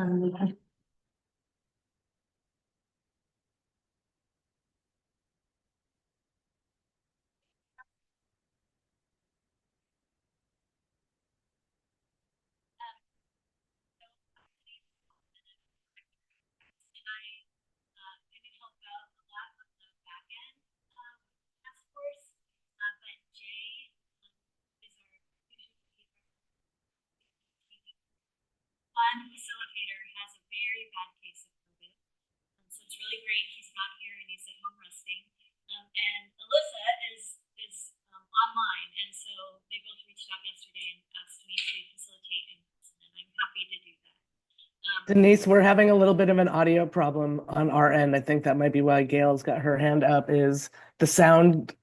maybe help out a lot on the back end task force, but Jay is our one facilitator has a very bad case of COVID, so it's really great he's not here and he's at home resting. And Alyssa is online, and so they both reached out yesterday and asked me to facilitate in person, and I'm happy to do that. Denise, we're having a little bit of an audio problem on our end. I think that might be why Gail's got her hand up, is the sound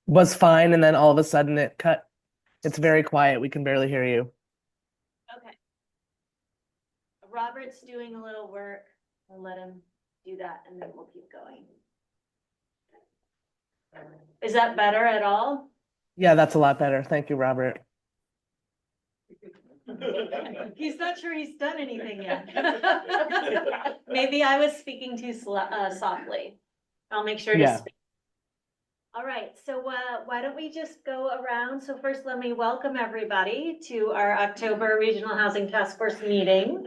was fine and then all of a sudden it cut. It's very quiet. We can barely hear you. Okay. Robert's doing a little work. I'll let him do that and then we'll keep going. Is that better at all? Yeah, that's a lot better. Thank you, Robert. He's not sure he's done anything yet. Maybe I was speaking too softly. I'll make sure to speak. All right, so why don't we just go around? So first, let me welcome everybody to our October Regional Housing Task Force meeting.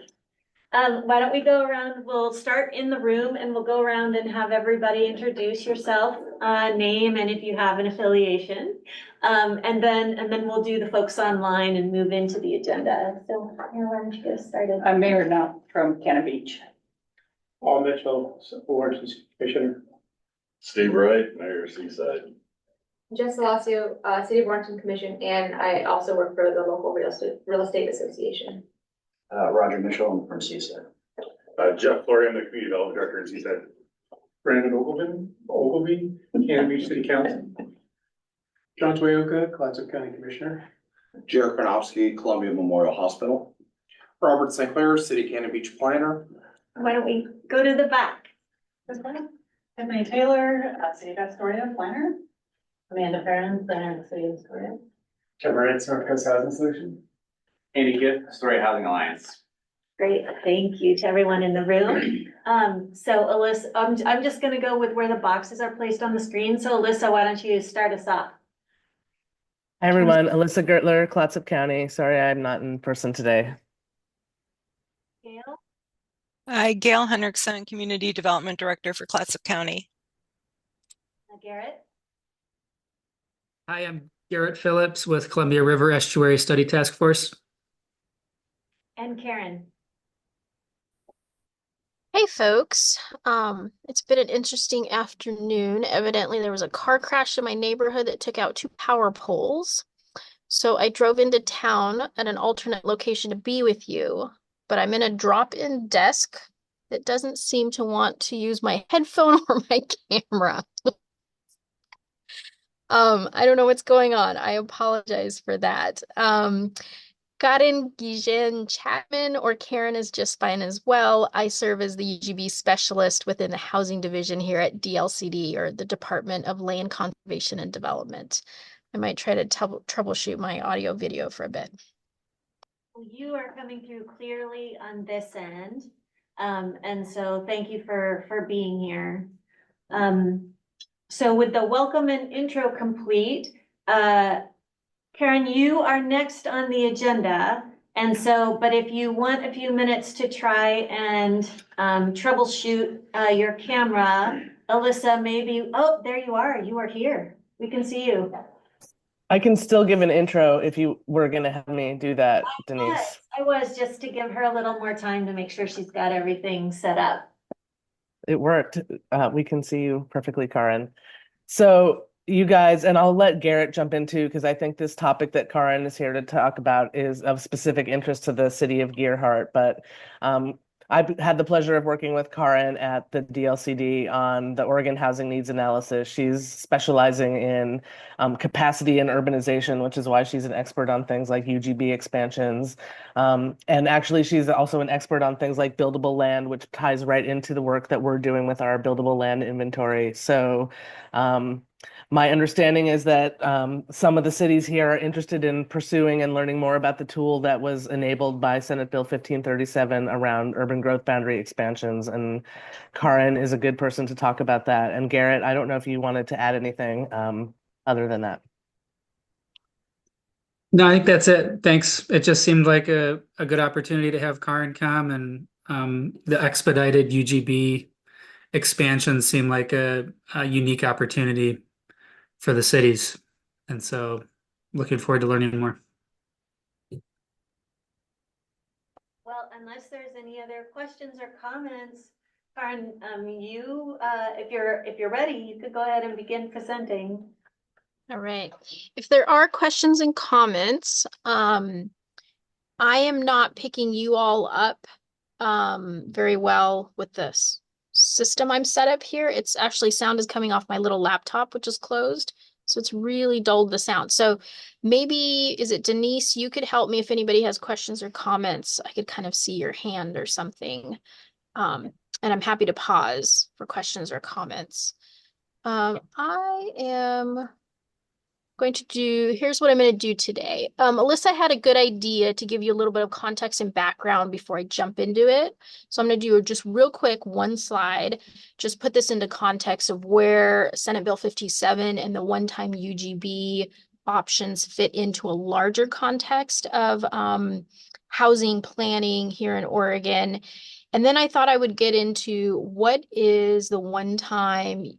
Why don't we go around? We'll start in the room and we'll go around and have everybody introduce yourself, name, and if you have an affiliation. And then we'll do the folks online and move into the agenda. So why don't you get started? I'm Mayor Knott from Cannon Beach. Paul Mitchell, Board Commissioner. Steve Wright, Mayor of Seaside. Jess Alacio, City of Warrenton Commission, and I also work for the local real estate association. Roger Mitchell, I'm from Seaside. Jeff Flory, I'm the Community Development Director in Seaside. Brandon Ogilvy, Cannon Beach City Council. John Toyoka, Clatsop County Commissioner. Jared Karnofsky, Columbia Memorial Hospital. Robert St. Clair, City Cannon Beach Planner. Why don't we go to the back? Tiffany Taylor, City of Astoria Planner. Amanda Farron, Planner of the City of Astoria. Kevin Wright, North Coast Housing Solution. Andy Gitt, Astoria Housing Alliance. Great, thank you to everyone in the room. So Alyssa, I'm just gonna go with where the boxes are placed on the screen. So Alyssa, why don't you start us off? Hi, everyone. Alyssa Gertler, Clatsop County. Sorry, I'm not in person today. Gail? Hi, Gail Henriksen, Community Development Director for Clatsop County. Garrett? Hi, I'm Garrett Phillips with Columbia River Estuary Study Task Force. And Karen? Hey folks, it's been an interesting afternoon. Evidently there was a car crash in my neighborhood that took out 2 power poles. So I drove into town at an alternate location to be with you, but I'm in a drop-in desk that doesn't seem to want to use my headphone or my camera. I don't know what's going on. I apologize for that. Karen Gijen Chapman or Karen is just fine as well. I serve as the UGB specialist within the housing division here at DLCD, or the Department of Land Conservation and Development. I might try to troubleshoot my audio video for a bit. You are coming through clearly on this end. And so thank you for being here. So with the welcome and intro complete, Karen, you are next on the agenda. And so, but if you want a few minutes to try and troubleshoot your camera, Alyssa, maybe, oh, there you are. You are here. We can see you. I can still give an intro if you were going to have me do that, Denise. I was, just to give her a little more time to make sure she's got everything set up. It worked. We can see you perfectly, Karen. So you guys, and I'll let Garrett jump into, because I think this topic that Karen is here to talk about is of specific interest to the city of Gearhart. But I've had the pleasure of working with Karen at the DLCD on the Oregon Housing Needs Analysis. She's specializing in capacity and urbanization, which is why she's an expert on things like UGB expansions. And actually, she's also an expert on things like buildable land, which ties right into the work that we're doing with our buildable land inventory. So My understanding is that some of the cities here are interested in pursuing and learning more about the tool that was enabled by Senate Bill 1537 around urban growth boundary expansions. And Karin is a good person to talk about that. And Garrett, I don't know if you wanted to add anything other than that. No, I think that's it. Thanks. It just seemed like a good opportunity to have Car and Com, and the expedited UGB expansion seemed like a unique opportunity for the cities. And so looking forward to learning more. Well, unless there's any other questions or comments, Karen, if you're ready, you could go ahead and begin presenting. All right. If there are questions and comments, I am not picking you all up very well with this system I'm set up here. It's actually sound is coming off my little laptop, which is closed. So it's really dulled the sound. So maybe, is it Denise? You could help me if anybody has questions or comments. I could kind of see your hand or something. And I'm happy to pause for questions or comments. I am here's what I'm going to do today. Alyssa had a good idea to give you a little bit of context and background before I jump into it. So I'm going to do just real quick one slide, just put this into context of where Senate Bill 57 and the one-time UGB options fit into a larger context of housing planning here in Oregon. And then I thought I would get into what is the one-time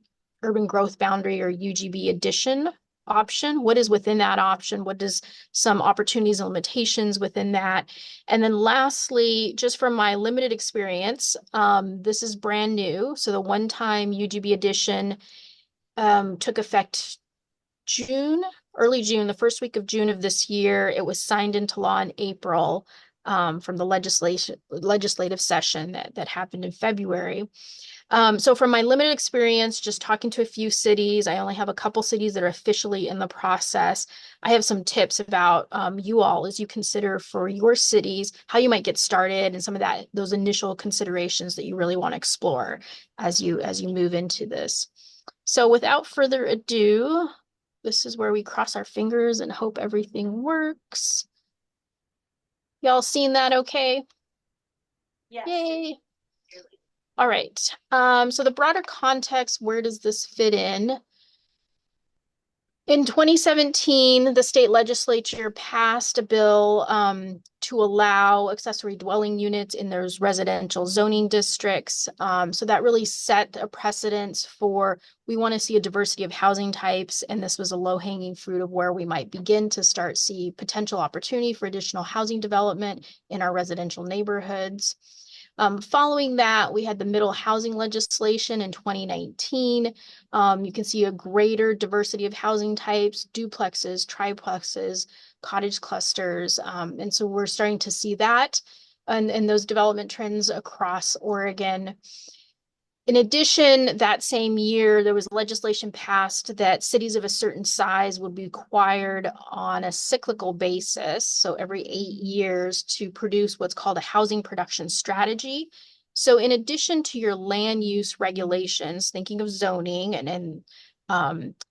urban growth boundary or UGB addition option, what is within that option, what does some opportunities and limitations within that. And then lastly, just from my limited experience, this is brand new. So the one-time UGB addition took effect early June, the first week of June of this year. It was signed into law in April from the legislative session that happened in February. So from my limited experience, just talking to a few cities, I only have a couple cities that are officially in the process. I have some tips about you all as you consider for your cities, how you might get started and some of those initial considerations that you really want to explore as you move into this. So without further ado, this is where we cross our fingers and hope everything works. Y'all seen that okay? Yes. Yay. All right. So the broader context, where does this fit in? In 2017, the state legislature passed a bill to allow accessory dwelling units in those residential zoning districts. So that really set a precedence for, we want to see a diversity of housing types, and this was a low-hanging fruit of where we might begin to start see potential opportunity for additional housing development in our residential neighborhoods. Following that, we had the middle housing legislation in 2019. You can see a greater diversity of housing types, duplexes, triplexes, cottage clusters. And so we're starting to see that and those development trends across Oregon. In addition, that same year, there was legislation passed that cities of a certain size would be required on a cyclical basis, so every 8 years, to produce what's called a housing production strategy. So in addition to your land use regulations, thinking of zoning and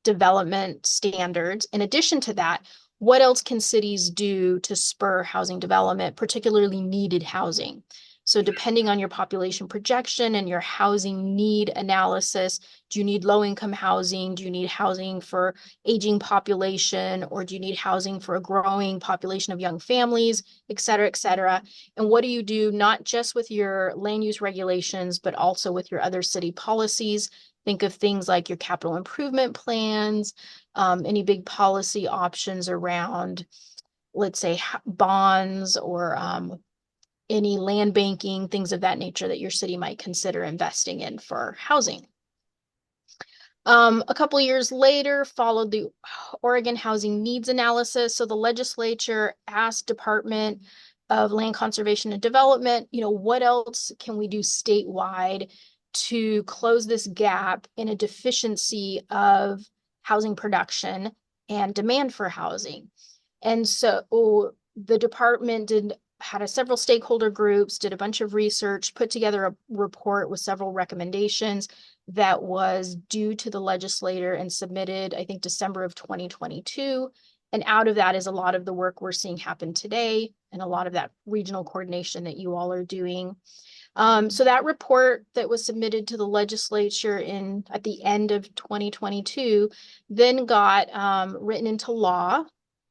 development standards, in addition to that, what else can cities do to spur housing development, particularly needed housing? So depending on your population projection and your housing need analysis, do you need low-income housing? Do you need housing for aging population? Or do you need housing for a growing population of young families, et cetera, et cetera? And what do you do not just with your land use regulations, but also with your other city policies? Think of things like your capital improvement plans, any big policy options around, let's say, bonds or any land banking, things of that nature that your city might consider investing in for housing. A couple of years later, followed the Oregon Housing Needs Analysis. So the legislature asked Department of Land Conservation and Development, what else can we do statewide to close this gap in a deficiency of housing production and demand for housing? And so the department did had several stakeholder groups, did a bunch of research, put together a report with several recommendations that was due to the legislator and submitted, I think, December of 2022. And out of that is a lot of the work we're seeing happen today and a lot of that regional coordination that you all are doing. So that report that was submitted to the legislature at the end of 2022 then got written into law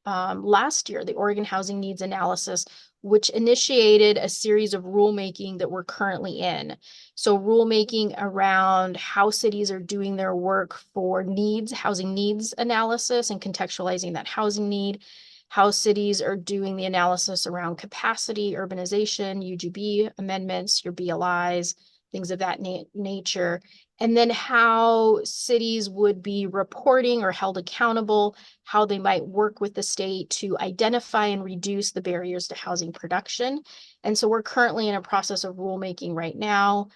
last year, the Oregon Housing Needs Analysis, which initiated a series of rulemaking that we're currently in. So rulemaking around how cities are doing their work for housing needs analysis and contextualizing that housing need, how cities are doing the analysis around capacity, urbanization, UGB amendments, your BLIs, things of that nature, and then how cities would be reporting or held accountable, how they might work with the state to identify and reduce the barriers to housing production. And so we're currently in a process of rulemaking right now.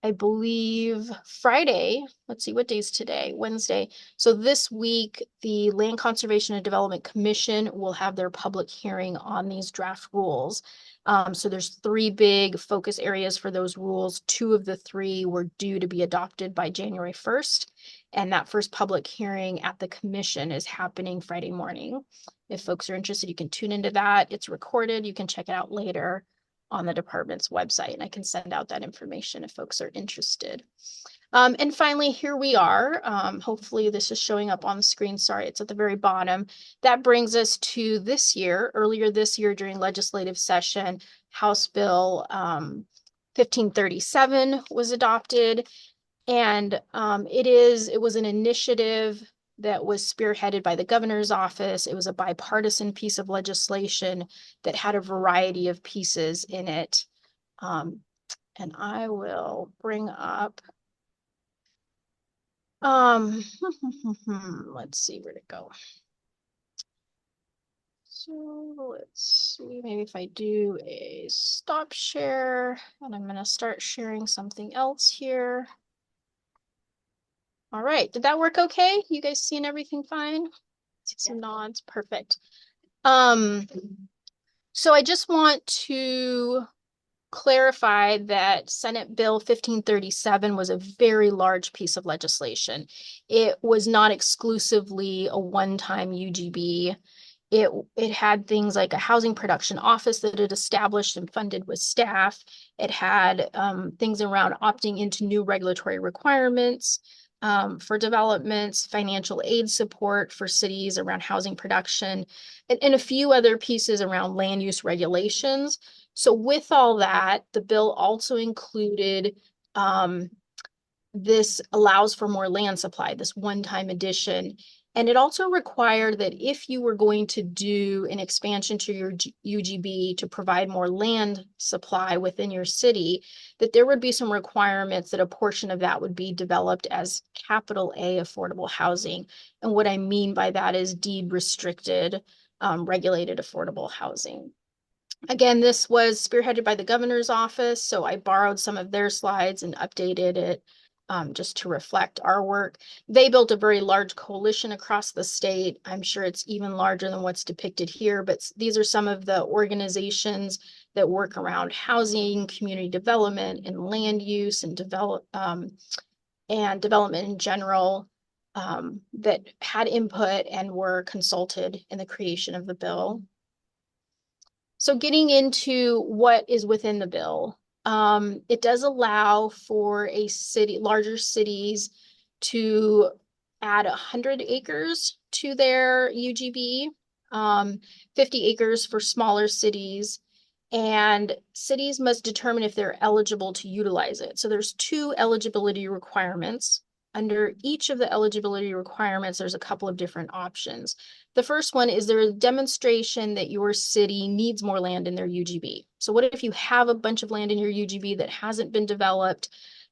I believe Friday, let's see, what day is today? Wednesday. So this week, the Land Conservation and Development Commission will have their public hearing on these draft rules. So there's 3 big focus areas for those rules. 2 of the 3 were due to be adopted by January 1st. And that first public hearing at the commission is happening Friday morning. If folks are interested, you can tune into that. It's recorded. You can check it out later on the department's website, and I can send out that information if folks are interested. And finally, here we are. Hopefully this is showing up on the screen. Sorry, it's at the very bottom. That brings us to this year. Earlier this year during legislative session, House Bill 1537 was adopted. And it was an initiative that was spearheaded by the governor's office. It was a bipartisan piece of legislation that had a variety of pieces in it. And I will bring up, let's see where to go. So let's see, maybe if I do a stop share, and I'm gonna start sharing something else here. All right, did that work okay? You guys seeing everything fine? See some nods, perfect. So I just want to clarify that Senate Bill 1537 was a very large piece of legislation. It was not exclusively a one-time UGB. It had things like a housing production office that it established and funded with staff. It had things around opting into new regulatory requirements for developments, financial aid support for cities around housing production, and a few other pieces around land use regulations. So with all that, the bill also included this allows for more land supply, this one-time addition. And it also required that if you were going to do an expansion to your UGB to provide more land supply within your city, that there would be some requirements that a portion of that would be developed as capital A affordable housing. And what I mean by that is deed restricted, regulated affordable housing. Again, this was spearheaded by the governor's office, so I borrowed some of their slides and updated it just to reflect our work. They built a very large coalition across the state. I'm sure it's even larger than what's depicted here, but these are some of the organizations that work around housing, community development, and land use and development in general that had input and were consulted in the creation of the bill. So getting into what is within the bill, it does allow for larger cities to add 100 acres to their UGB, 50 acres for smaller cities, and cities must determine if they're eligible to utilize it. So there's 2 eligibility requirements. Under each of the eligibility requirements, there's a couple of different options. The first one is there a demonstration that your city needs more land in their UGB. So what if you have a bunch of land in your UGB that hasn't been developed?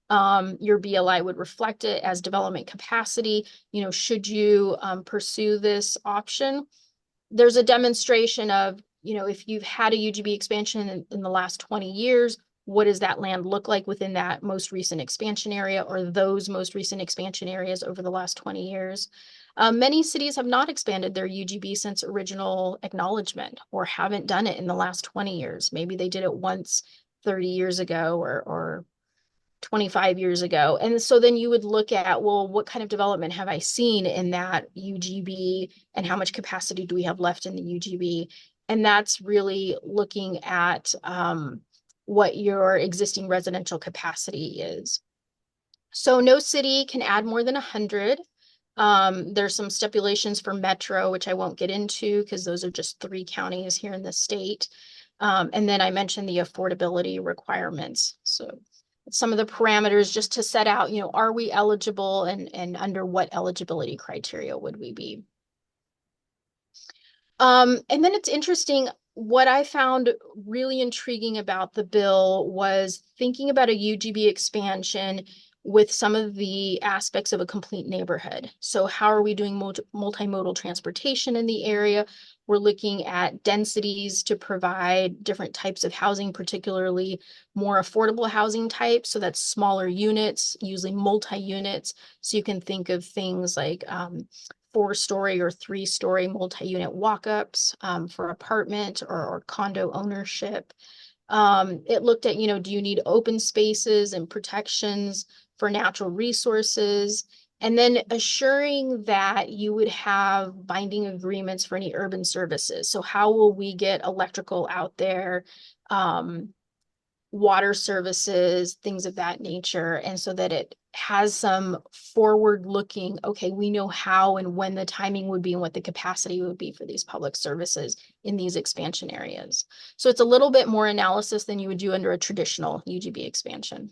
Your BLI would reflect it as development capacity. You know, should you pursue this option? There's a demonstration of, you know, if you've had a UGB expansion in the last 20 years, what does that land look like within that most recent expansion area or those most recent expansion areas over the last 20 years. Many cities have not expanded their UGB since original acknowledgement or haven't done it in the last 20 years. Maybe they did it once 30 years ago or 25 years ago. And so then you would look at, well, what kind of development have I seen in that UGB and how much capacity do we have left in the UGB? And that's really looking at what your existing residential capacity is. So no city can add more than 100. There's some stipulations for metro, which I won't get into because those are just 3 counties here in the state. And then I mentioned the affordability requirements. So some of the parameters just to set out, are we eligible and under what eligibility criteria would we be? And then it's interesting, what I found really intriguing about the bill was thinking about a UGB expansion with some of the aspects of a complete neighborhood. So how are we doing multimodal transportation in the area? We're looking at densities to provide different types of housing, particularly more affordable housing types. So that's smaller units, usually multi-units. So you can think of things like 4-story or 3-story multi-unit walk-ups for apartment or condo ownership. It looked at, do you need open spaces and protections for natural resources? And then assuring that you would have binding agreements for any urban services. So how will we get electrical out there, water services, things of that nature, and so that it has some forward looking, okay, we know how and when the timing would be and what the capacity would be for these public services in these expansion areas. So it's a little bit more analysis than you would do under a traditional UGB expansion.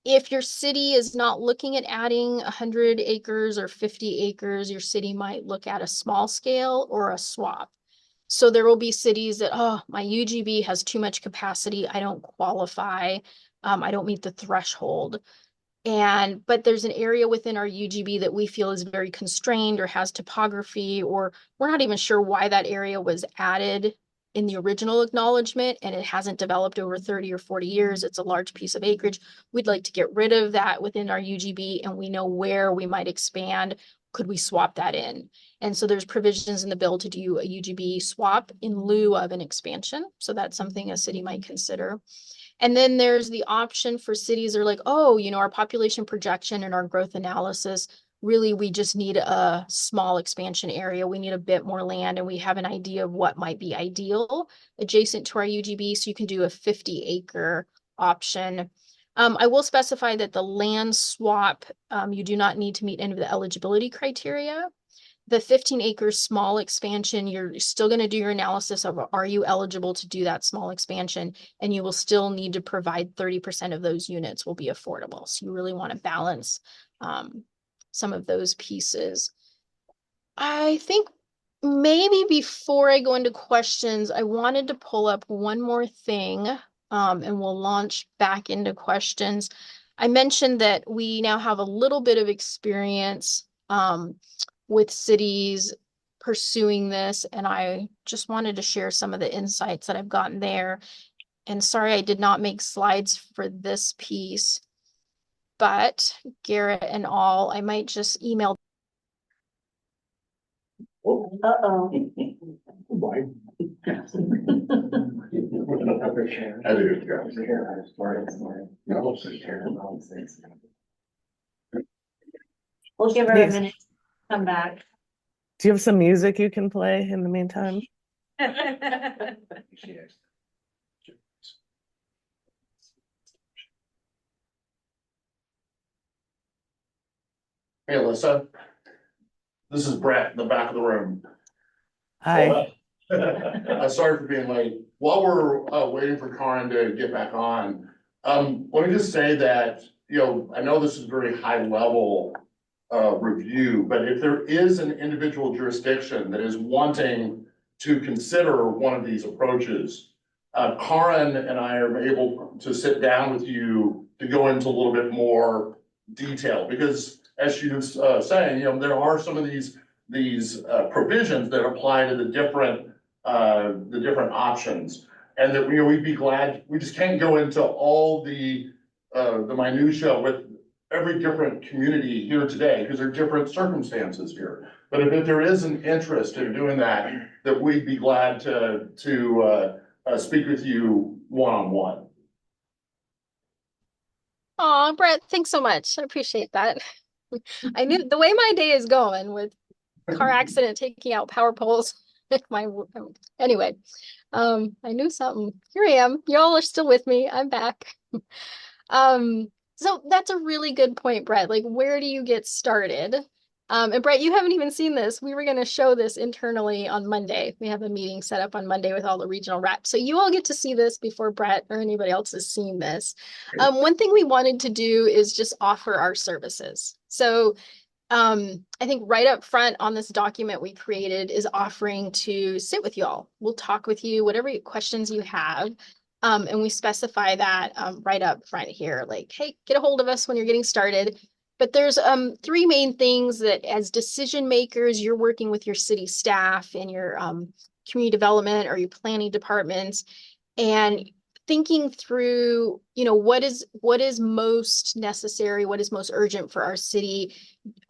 If your city is not looking at adding 100 acres or 50 acres, your city might look at a small scale or a swap. So there will be cities that, oh, my UGB has too much capacity. I don't qualify. I don't meet the threshold. But there's an area within our UGB that we feel is very constrained or has topography, or we're not even sure why that area was added in the original acknowledgement and it hasn't developed over 30 or 40 years. It's a large piece of acreage. We'd like to get rid of that within our UGB and we know where we might expand. Could we swap that in? And so there's provisions in the bill to do a UGB swap in lieu of an expansion. So that's something a city might consider. And then there's the option for cities that are like, oh, our population projection and our growth analysis, really, we just need a small expansion area. We need a bit more land and we have an idea of what might be ideal adjacent to our UGB. So you can do a 50-acre option. I will specify that the land swap, you do not need to meet any of the eligibility criteria. The 15-acre small expansion, you're still going to do your analysis of, are you eligible to do that small expansion? And you will still need to provide 30% of those units will be affordable. So you really want to balance some of those pieces. I think maybe before I go into questions, I wanted to pull up one more thing and we'll launch back into questions. I mentioned that we now have a little bit of experience with cities pursuing this, and I just wanted to share some of the insights that I've gotten there. And sorry, I did not make slides for this piece, but Garrett and all, I might just email. Uh-oh. Why? We'll give her a minute to come back. Do you have some music you can play in the meantime? Hey, Alyssa. This is Brett in the back of the room. Hi. Sorry for being late. While we're waiting for Karin to get back on, let me just say that, I know this is very high level review, but if there is an individual jurisdiction that is wanting to consider one of these approaches, Karin and I are able to sit down with you to go into a little bit more detail, because as she was saying, there are some of these provisions that apply to the different options. And that, we'd be glad, we just can't go into all the minutia with every different community here today, because there are different circumstances here. But if there is an interest in doing that, that we'd be glad to speak with you one-on-one. Aw, Brett, thanks so much. I appreciate that. I knew the way my day is going with car accident taking out power poles. My anyway, I knew something. Here I am. Y'all are still with me. I'm back. So that's a really good point, Brett. Like, where do you get started? And Brett, you haven't even seen this. We were going to show this internally on Monday. We have a meeting set up on Monday with all the regional reps. So you all get to see this before Brett or anybody else has seen this. One thing we wanted to do is just offer our services. So I think right up front on this document we created is offering to sit with y'all. We'll talk with you, whatever questions you have. And we specify that right up front here, like, hey, get a hold of us when you're getting started. But there's three main things that as decision makers, you're working with your city staff and your community development or your planning departments and thinking through, what is most necessary, what is most urgent for our city.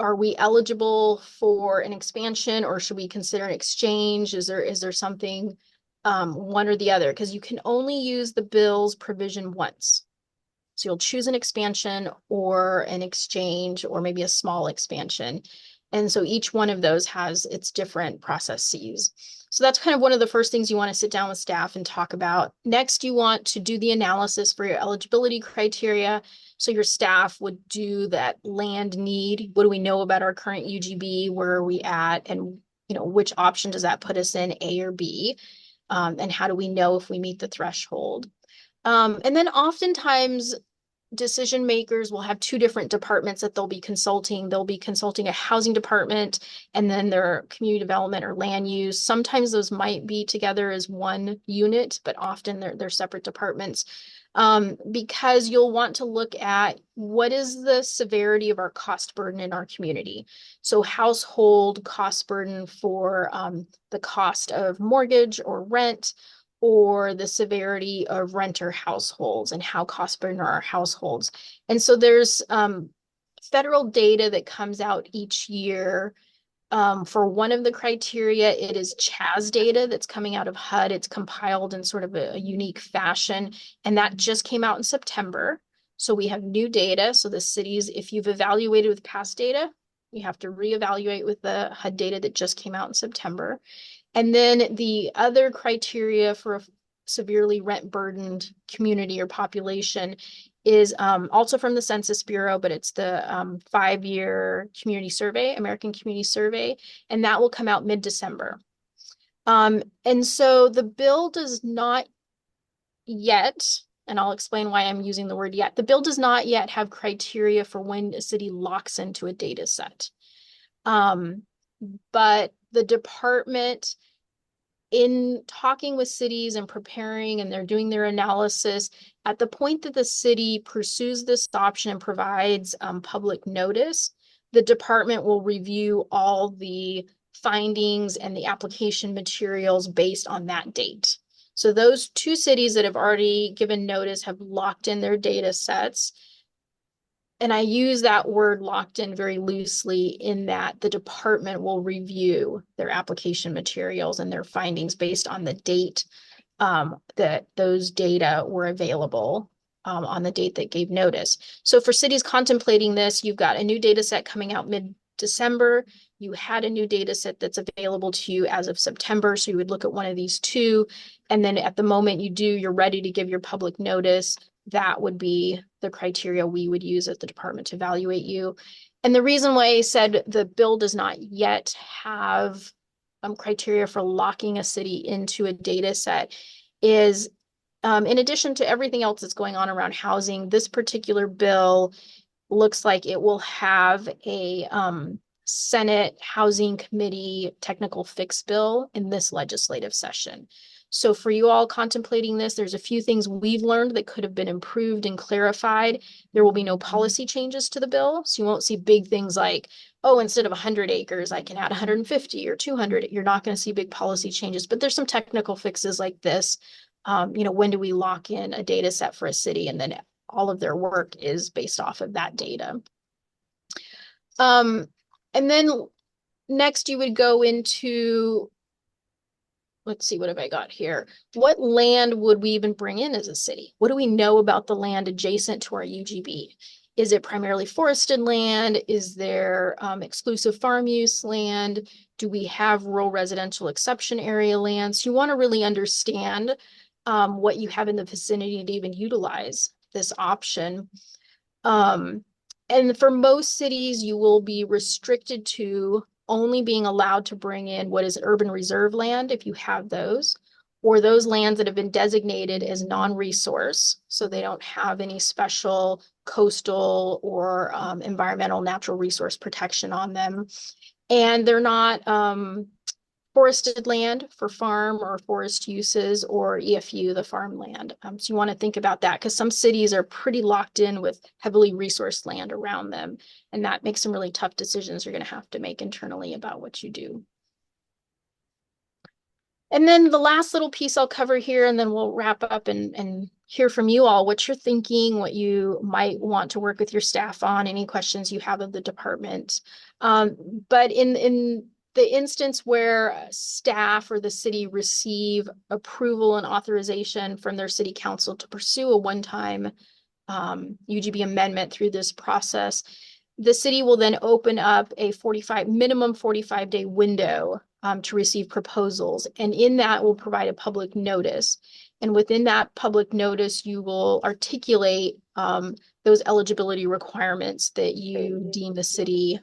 Are we eligible for an expansion or should we consider an exchange? Is there something one or the other? Because you can only use the bill's provision once. So you'll choose an expansion or an exchange or maybe a small expansion. And so each one of those has its different processes. So that's kind of one of the first things you want to sit down with staff and talk about. Next, you want to do the analysis for your eligibility criteria. So your staff would do that land need. What do we know about our current UGB? Where are we at? And which option does that put us in, A or B? And how do we know if we meet the threshold? And then oftentimes decision makers will have two different departments that they'll be consulting. They'll be consulting a housing department and then their community development or land use. Sometimes those might be together as one unit, but often they're separate departments. Because you'll want to look at what is the severity of our cost burden in our community. So household cost burden for the cost of mortgage or rent, or the severity of renter households and how cost burden are our households. And so there's federal data that comes out each year. For one of the criteria, it is CHAZ data that's coming out of HUD. It's compiled in sort of a unique fashion, and that just came out in September. So we have new data. So the cities, if you've evaluated with past data, you have to reevaluate with the HUD data that just came out in September. And then the other criteria for a severely rent burdened community or population is also from the Census Bureau, but it's the 5-year community survey, American Community Survey, and that will come out mid-December. And so the bill does not yet, and I'll explain why I'm using the word yet, the bill does not yet have criteria for when a city locks into a data set. But the department, in talking with cities and preparing, and they're doing their analysis, at the point that the city pursues this option and provides public notice, the department will review all the findings and the application materials based on that date. So those two cities that have already given notice have locked in their data sets. And I use that word locked in very loosely in that the department will review their application materials and their findings based on the date that those data were available on the date that gave notice. So for cities contemplating this, you've got a new data set coming out mid-December. You had a new data set that's available to you as of September. So you would look at one of these two. And then at the moment you're ready to give your public notice, that would be the criteria we would use at the department to evaluate you. And the reason why I said the bill does not yet have criteria for locking a city into a data set is, in addition to everything else that's going on around housing, this particular bill looks like it will have a Senate Housing Committee technical fix bill in this legislative session. So for you all contemplating this, there's a few things we've learned that could have been improved and clarified. There will be no policy changes to the bill. So you won't see big things like, oh, instead of 100 acres, I can add 150 or 200. You're not going to see big policy changes, but there's some technical fixes like this when do we lock in a data set for a city, and then all of their work is based off of that data. And then next you would go into, let's see, what have I got here? What land would we even bring in as a city? What do we know about the land adjacent to our UGB? Is it primarily forested land? Is there exclusive farm use land? Do we have rural residential exception area lands? You want to really understand what you have in the vicinity to even utilize this option. And for most cities, you will be restricted to only being allowed to bring in what is urban reserve land, if you have those, or those lands that have been designated as non-resource, so they don't have any special coastal or environmental natural resource protection on them. And they're not forested land for farm or forest uses, or EFU, the farmland. So you want to think about that, because some cities are pretty locked in with heavily resourced land around them, and that makes some really tough decisions you're going to have to make internally about what you do. And then the last little piece I'll cover here, and then we'll wrap up and hear from you all what you're thinking, what you might want to work with your staff on, any questions you have of the department. But in the instance where staff or the city receive approval and authorization from their city council to pursue a one-time UGB amendment through this process, the city will then open up a minimum 45-day window to receive proposals. And in that, we'll provide a public notice. And within that public notice, you will articulate those eligibility requirements that you deem the city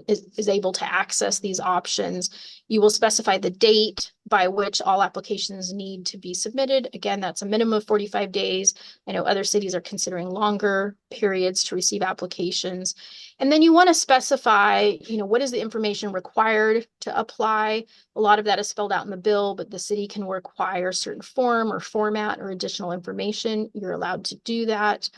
is able to access these options. You will specify the date by which all applications need to be submitted. Again, that's a minimum of 45 days. I know other cities are considering longer periods to receive applications. And then you want to specify, what is the information required to apply? A lot of that is spelled out in the bill, but the city can require certain form or format or additional information. You're allowed to do that.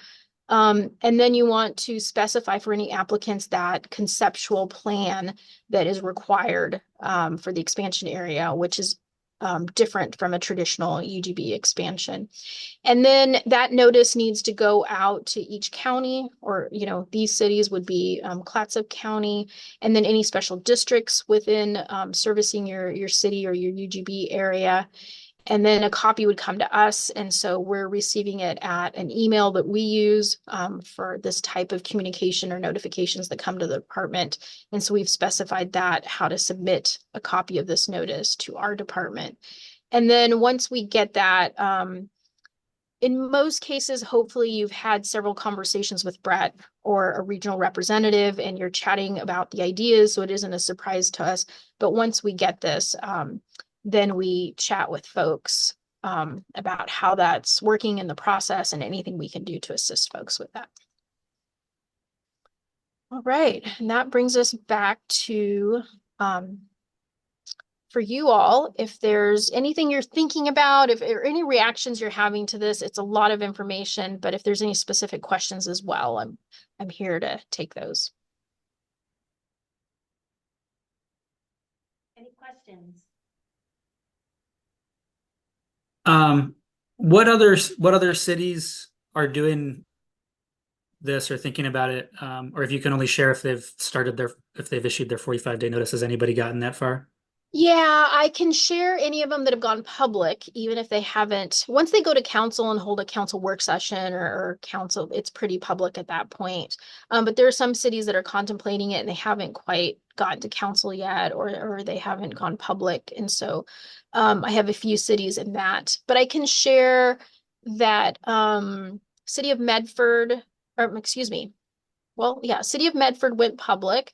And then you want to specify for any applicants that conceptual plan that is required for the expansion area, which is different from a traditional UGB expansion. And then that notice needs to go out to each county, or, these cities would be Clatsop County, and then any special districts within servicing your city or your UGB area. And then a copy would come to us. And so we're receiving it at an email that we use for this type of communication or notifications that come to the department. And so we've specified that, how to submit a copy of this notice to our department. And then once we get that, in most cases, hopefully you've had several conversations with Brett or a regional representative, and you're chatting about the ideas, so it isn't a surprise to us. But once we get this, then we chat with folks about how that's working in the process and anything we can do to assist folks with that. All right, and that brings us back to for you all, if there's anything you're thinking about, if there are any reactions you're having to this, it's a lot of information, but if there's any specific questions as well, I'm here to take those. Any questions? What other cities are doing this or thinking about it? Or if you can only share if they've issued their 45-day notice, has anybody gotten that far? Yeah, I can share any of them that have gone public, even if they haven't. Once they go to council and hold a council work session or council, it's pretty public at that point. But there are some cities that are contemplating it and they haven't quite gotten to council yet, or they haven't gone public. And so I have a few cities in that. But I can share that City of Medford, or excuse me, City of Medford went public.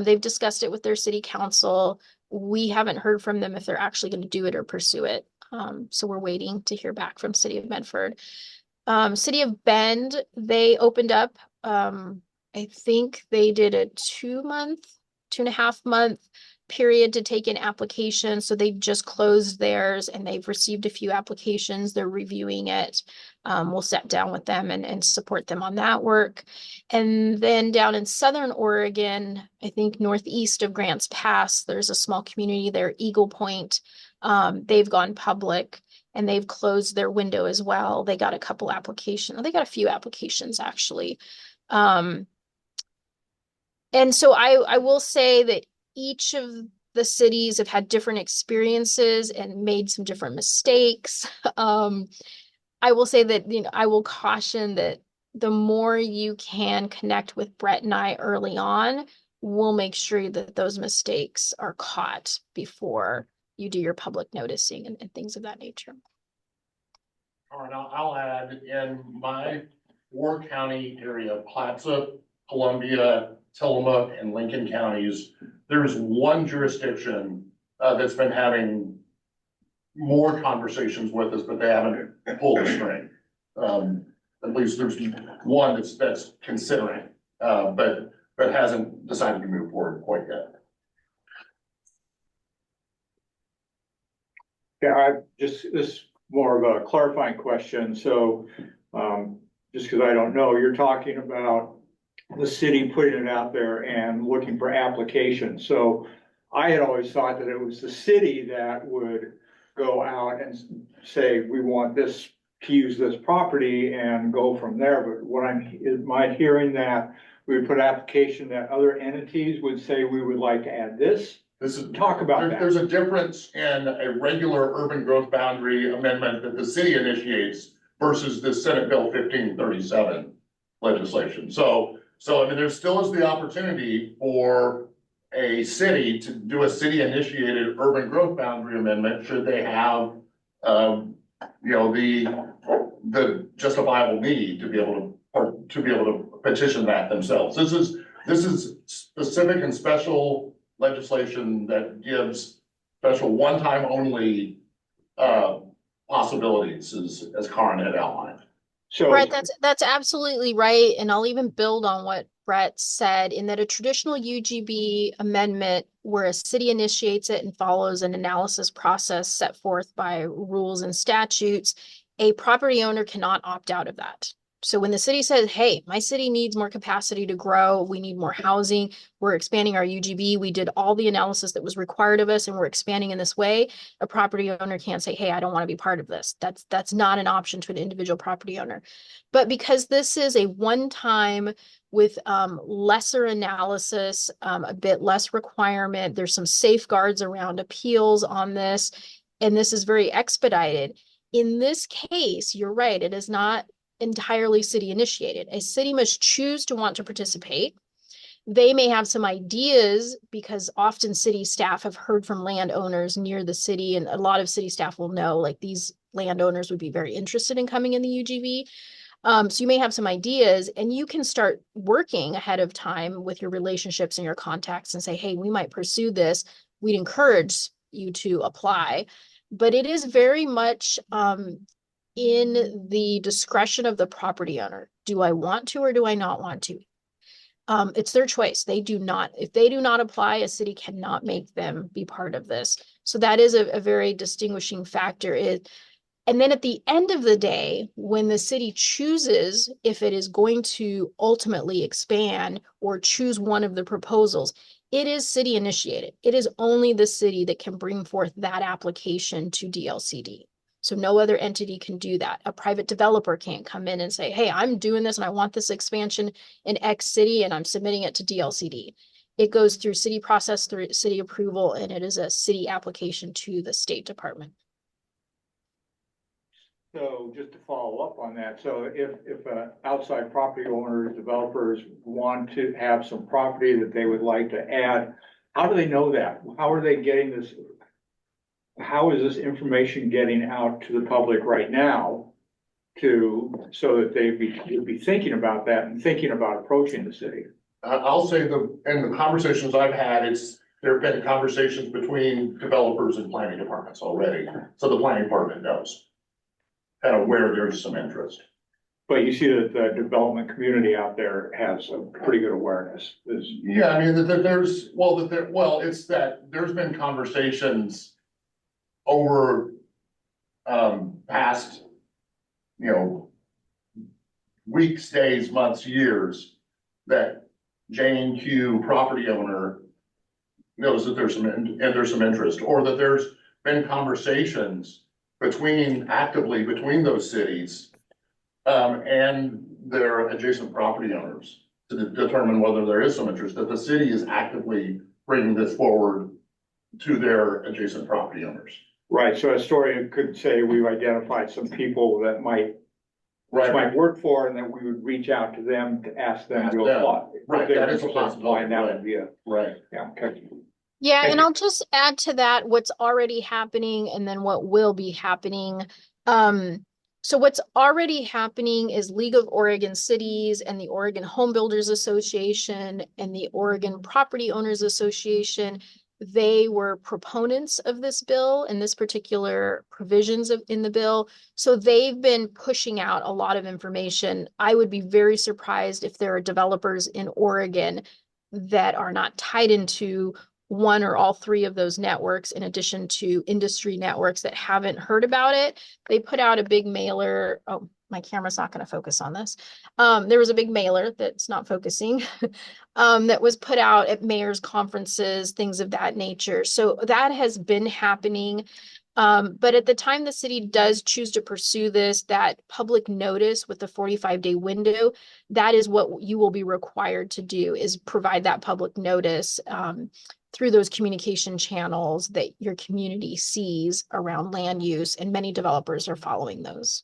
They've discussed it with their city council. We haven't heard from them if they're actually going to do it or pursue it. So we're waiting to hear back from City of Medford. City of Bend, they opened up. I think they did a 2.5 month period to take in applications. So they've just closed theirs and they've received a few applications. They're reviewing it. We'll sit down with them and support them on that work. And then down in Southern Oregon, I think northeast of Grants Pass, there's a small community there, Eagle Point. They've gone public. and they've closed their window as well. They got a couple applications. They got a few applications actually. And so I will say that each of the cities have had different experiences and made some different mistakes. I will say that, I will caution that the more you can connect with Brett and I early on, we'll make sure that those mistakes are caught before you do your public noticing and things of that nature. All right, I'll add, in my Ward County area, Clatsop, Columbia, Tillamook, and Lincoln counties, there's one jurisdiction that's been having more conversations with us, but they haven't pulled the string. At least there's one that's considering, but hasn't decided to move forward quite yet. Yeah, this is more of a clarifying question. So, just because I don't know, you're talking about the city putting it out there and looking for applications. So I had always thought that it was the city that would go out and say, we want this to use this property and go from there. But am I hearing that we would put application that other entities would say we would like to add this? Talk about that. There's a difference in a regular urban growth boundary amendment that the city initiates versus the Senate Bill 1537 legislation. So I mean, there still is the opportunity for a city to do a city initiated urban growth boundary amendment should they have, the justifiable need to be able to petition that themselves. This is specific and special legislation that gives special one-time only possibilities, as Karin had outlined. So Brett, that's absolutely right. And I'll even build on what Brett said, in that a traditional UGB amendment where a city initiates it and follows an analysis process set forth by rules and statutes, a property owner cannot opt out of that. So when the city says, hey, my city needs more capacity to grow, we need more housing, we're expanding our UGB, we did all the analysis that was required of us and we're expanding in this way, a property owner can't say, hey, I don't want to be part of this. That's not an option to an individual property owner. But because this is a one-time with lesser analysis, a bit less requirement, there's some safeguards around appeals on this, and this is very expedited. In this case, you're right, it is not entirely city initiated. A city must choose to want to participate. They may have some ideas because often city staff have heard from landowners near the city, and a lot of city staff will know like these landowners would be very interested in coming in the UGB. So you may have some ideas and you can start working ahead of time with your relationships and your contacts and say, hey, we might pursue this. We'd encourage you to apply. But it is very much in the discretion of the property owner. Do I want to or do I not want to? It's their choice. If they do not apply, a city cannot make them be part of this. So that is a very distinguishing factor. And then at the end of the day, when the city chooses if it is going to ultimately expand or choose one of the proposals, it is city initiated. It is only the city that can bring forth that application to DLCD. So no other entity can do that. A private developer can't come in and say, hey, I'm doing this and I want this expansion in X city and I'm submitting it to DLCD. It goes through city process, through city approval, and it is a city application to the State Department. So just to follow up on that, so if outside property owners, developers want to have some property that they would like to add, how do they know that? How are they getting this? How is this information getting out to the public right now so that they'd be thinking about that and thinking about approaching the city? I'll say in the conversations I've had, there have been conversations between developers and planning departments already. So the planning department knows kind of where there's some interest. But you see that the development community out there has a pretty good awareness. Yeah, I mean, there's been conversations over past, weeks, days, months, years, that Jane Q property owner knows that there's some interest, or that there's been conversations actively between those cities and their adjacent property owners to determine whether there is some interest, that the city is actively bringing this forward to their adjacent property owners. Right, so a historian could say we've identified some people that might work for, and then we would reach out to them to ask them to apply. Right, that is a possibility. That would be a, Right. yeah, okay. Yeah, and I'll just add to that what's already happening and then what will be happening. So what's already happening is League of Oregon Cities and the Oregon Home Builders Association and the Oregon Property Owners Association. They were proponents of this bill and this particular provisions in the bill. So they've been pushing out a lot of information. I would be very surprised if there are developers in Oregon that are not tied into one or all three of those networks, in addition to industry networks that haven't heard about it. They put out a big mailer. Oh, my camera's not going to focus on this. There was a big mailer that's not focusing that was put out at mayor's conferences, things of that nature. So that has been happening. But at the time the city does choose to pursue this, that public notice with the 45-day window, that is what you will be required to do, is provide that public notice through those communication channels that your community sees around land use, and many developers are following those.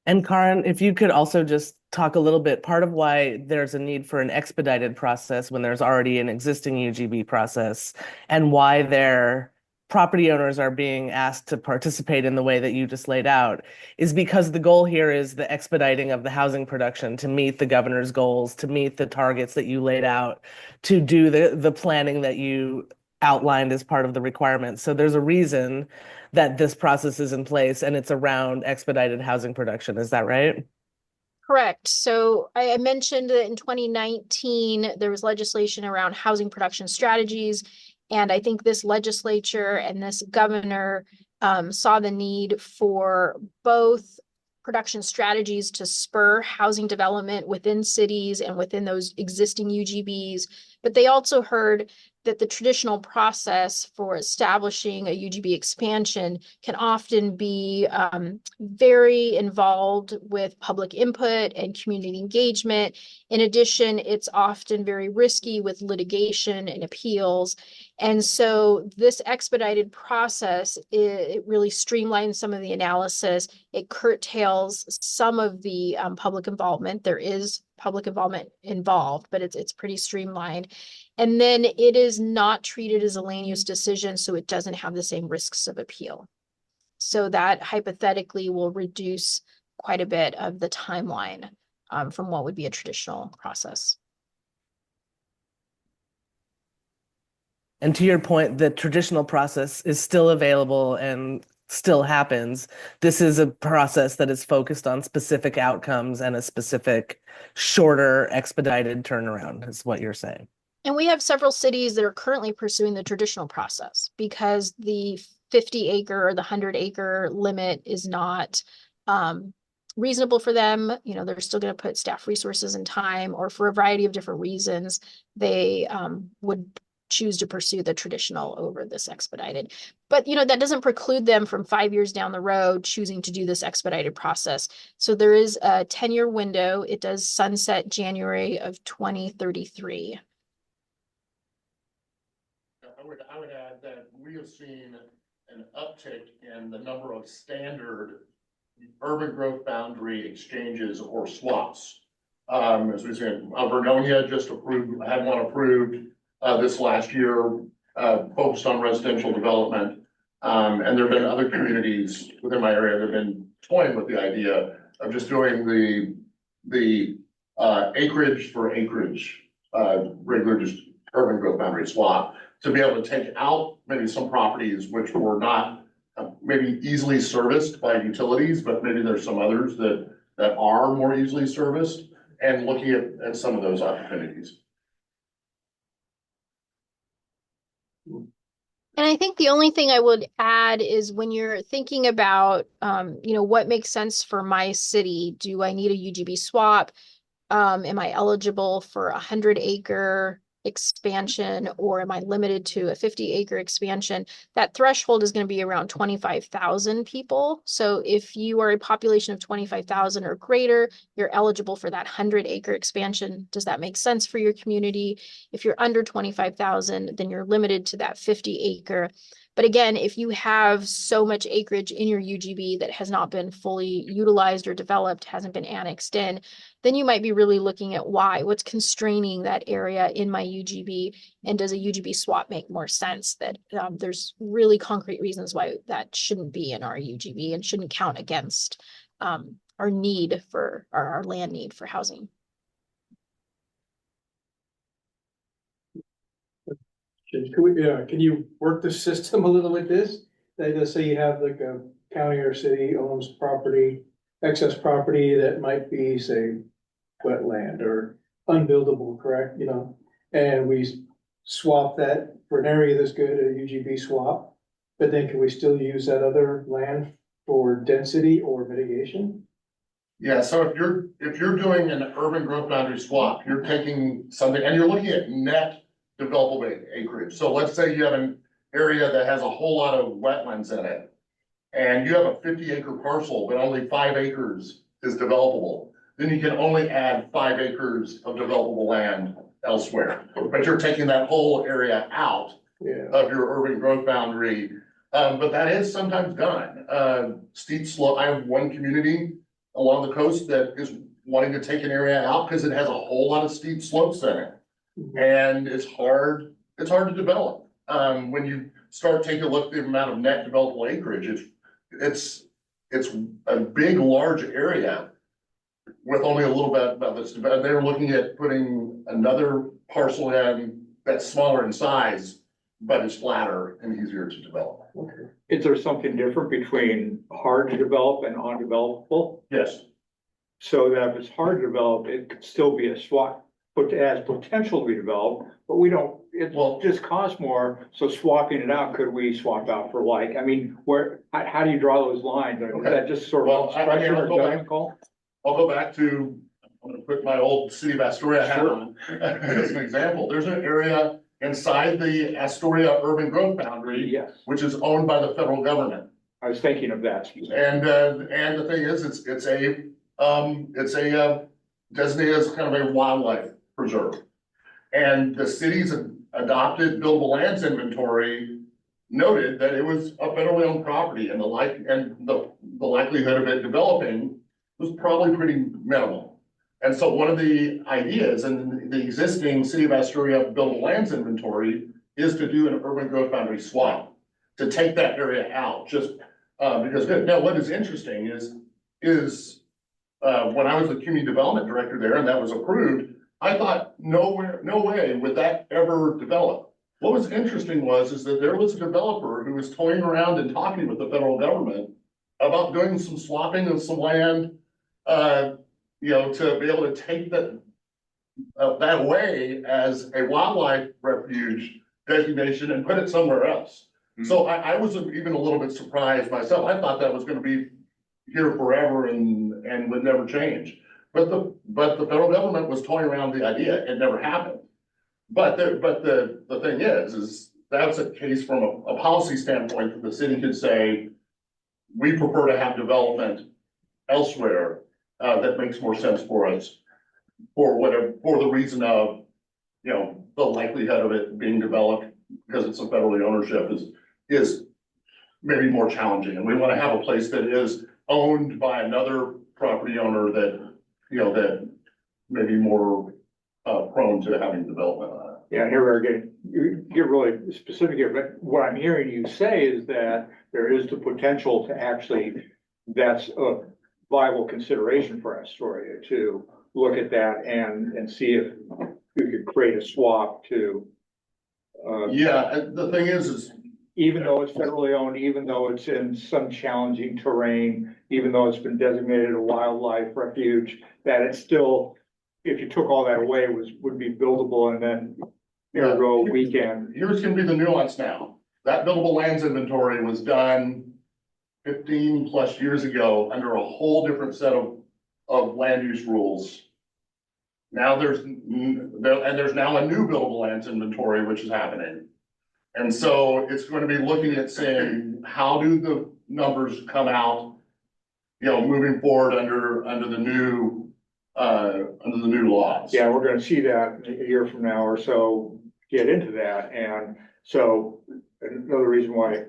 And Karin, if you could also just talk a little bit, part of why there's a need for an expedited process when there's already an existing UGB process, and why their property owners are being asked to participate in the way that you just laid out, is because the goal here is the expediting of the housing production to meet the governor's goals, to meet the targets that you laid out, to do the planning that you outlined as part of the requirements. So there's a reason that this process is in place, and it's around expedited housing production. Is that right? Correct. So I mentioned that in 2019, there was legislation around housing production strategies. And I think this legislature and this governor saw the need for both production strategies to spur housing development within cities and within those existing UGBs. But they also heard that the traditional process for establishing a UGB expansion can often be very involved with public input and community engagement. In addition, it's often very risky with litigation and appeals. And so this expedited process, it really streamlines some of the analysis. It curtails some of the public involvement. There is public involvement involved, but it's pretty streamlined. And then it is not treated as a land use decision, so it doesn't have the same risks of appeal. So that hypothetically will reduce quite a bit of the timeline from what would be a traditional process. And to your point, the traditional process is still available and still happens. This is a process that is focused on specific outcomes and a specific shorter expedited turnaround, is what you're saying. And we have several cities that are currently pursuing the traditional process because the 50-acre or the 100-acre limit is not reasonable for them. You know, they're still going to put staff resources and time, or for a variety of different reasons, they would choose to pursue the traditional over this expedited. But, you know, that doesn't preclude them from 5 years down the road choosing to do this expedited process. So there is a 10-year window. It does sunset January of 2033. I would add that we have seen an uptick in the number of standard urban growth boundary exchanges or swaps. As we said, Vernonia just had one approved this last year, focused on residential development. And there have been other communities within my area that have been toying with the idea of just doing the acreage for acreage, regular just urban growth boundary swap, to be able to take out maybe some properties which were not maybe easily serviced by utilities, but maybe there's some others that are more easily serviced, and looking at some of those opportunities. And I think the only thing I would add is when you're thinking about, you know, what makes sense for my city, do I need a UGB swap? Am I eligible for a 100-acre expansion, or am I limited to a 50-acre expansion? That threshold is going to be around 25,000 people. So if you are a population of 25,000 or greater, you're eligible for that 100-acre expansion. Does that make sense for your community? If you're under 25,000, then you're limited to that 50-acre. But again, if you have so much acreage in your UGB that has not been fully utilized or developed, hasn't been annexed in, then you might be really looking at what's constraining that area in my UGB, and does a UGB swap make more sense? That there's really concrete reasons why that shouldn't be in our UGB and shouldn't count against our need for our land need for housing. Can you work the system a little with this? Let's say you have like a county or city owns property, excess property that might be, say, wetland or unbuildable, correct, and we swap that for an area that's good, a UGB swap, but then can we still use that other land for density or mitigation? Yeah, so if you're doing an urban growth boundary swap, you're taking something and you're looking at net developable acreage. So let's say you have an area that has a whole lot of wetlands in it, and you have a 50-acre parcel, but only 5 acres is developable. Then you can only add 5 acres of developable land elsewhere. But you're taking that whole area out of your urban growth boundary. But that is sometimes done. Steep slope, I have one community along the coast that is wanting to take an area out because it has a whole lot of steep slopes in it. And it's hard to develop. When you start taking a look at the amount of net developable acreage, it's a big, large area with only a little bit of this. They're looking at putting another parcel in that's smaller in size, but is flatter and easier to develop. Okay. Is there something different between hard to develop and undevelopable? Yes. So that if it's hard to develop, it could still be a swap, but it has potential to be developed, but we don't, it just costs more. So swapping it out, could we swap out for like, I mean, how do you draw those lines? Is that just sort of structure or judgment call? I'll go back to, I'm gonna put my old city of Astoria hat on as an example. There's an area inside the Astoria urban growth boundary, which is owned by the federal government. I was thinking of that. And the thing is, it's a designated as kind of a wildlife preserve. And the city's adopted buildable lands inventory noted that it was a federally owned property, and the likelihood of it developing was probably pretty minimal. And so one of the ideas in the existing City of Astoria buildable lands inventory is to do an urban growth boundary swap, to take that area out, just because good. Now, what is interesting is when I was the community development director there and that was approved, I thought, no way would that ever develop. What was interesting is that there was a developer who was toying around and talking with the federal government about doing some swapping of some land, to be able to take that away as a wildlife refuge designation and put it somewhere else. Mm-hmm. So I was even a little bit surprised myself. I thought that was going to be here forever and would never change. But the federal government was toying around the idea. It never happened. But the thing is that's a case from a policy standpoint that the city could say, we prefer to have development elsewhere that makes more sense for us for the reason of, the likelihood of it being developed because it's a federally ownership is maybe more challenging. And we want to have a place that is owned by another property owner that may be more prone to having development on it. Yeah, here we're getting, you get really specific here, but what I'm hearing you say is that there is the potential to actually, that's a viable consideration for Astoria to look at that and see if we could create a swap to. The thing is even though it's federally owned, even though it's in some challenging terrain, even though it's been designated a wildlife refuge, that it's still, if you took all that away, would be buildable, and then ergo weekend. Here's gonna be the nuance now. That buildable lands inventory was done 15 plus years ago under a whole different set of land use rules Now there's now a new buildable lands inventory, which is happening. And so it's going to be looking at saying, how do the numbers come out, moving forward under the new laws? Yeah, we're gonna see that a year from now or so, get into that, and so another reason why.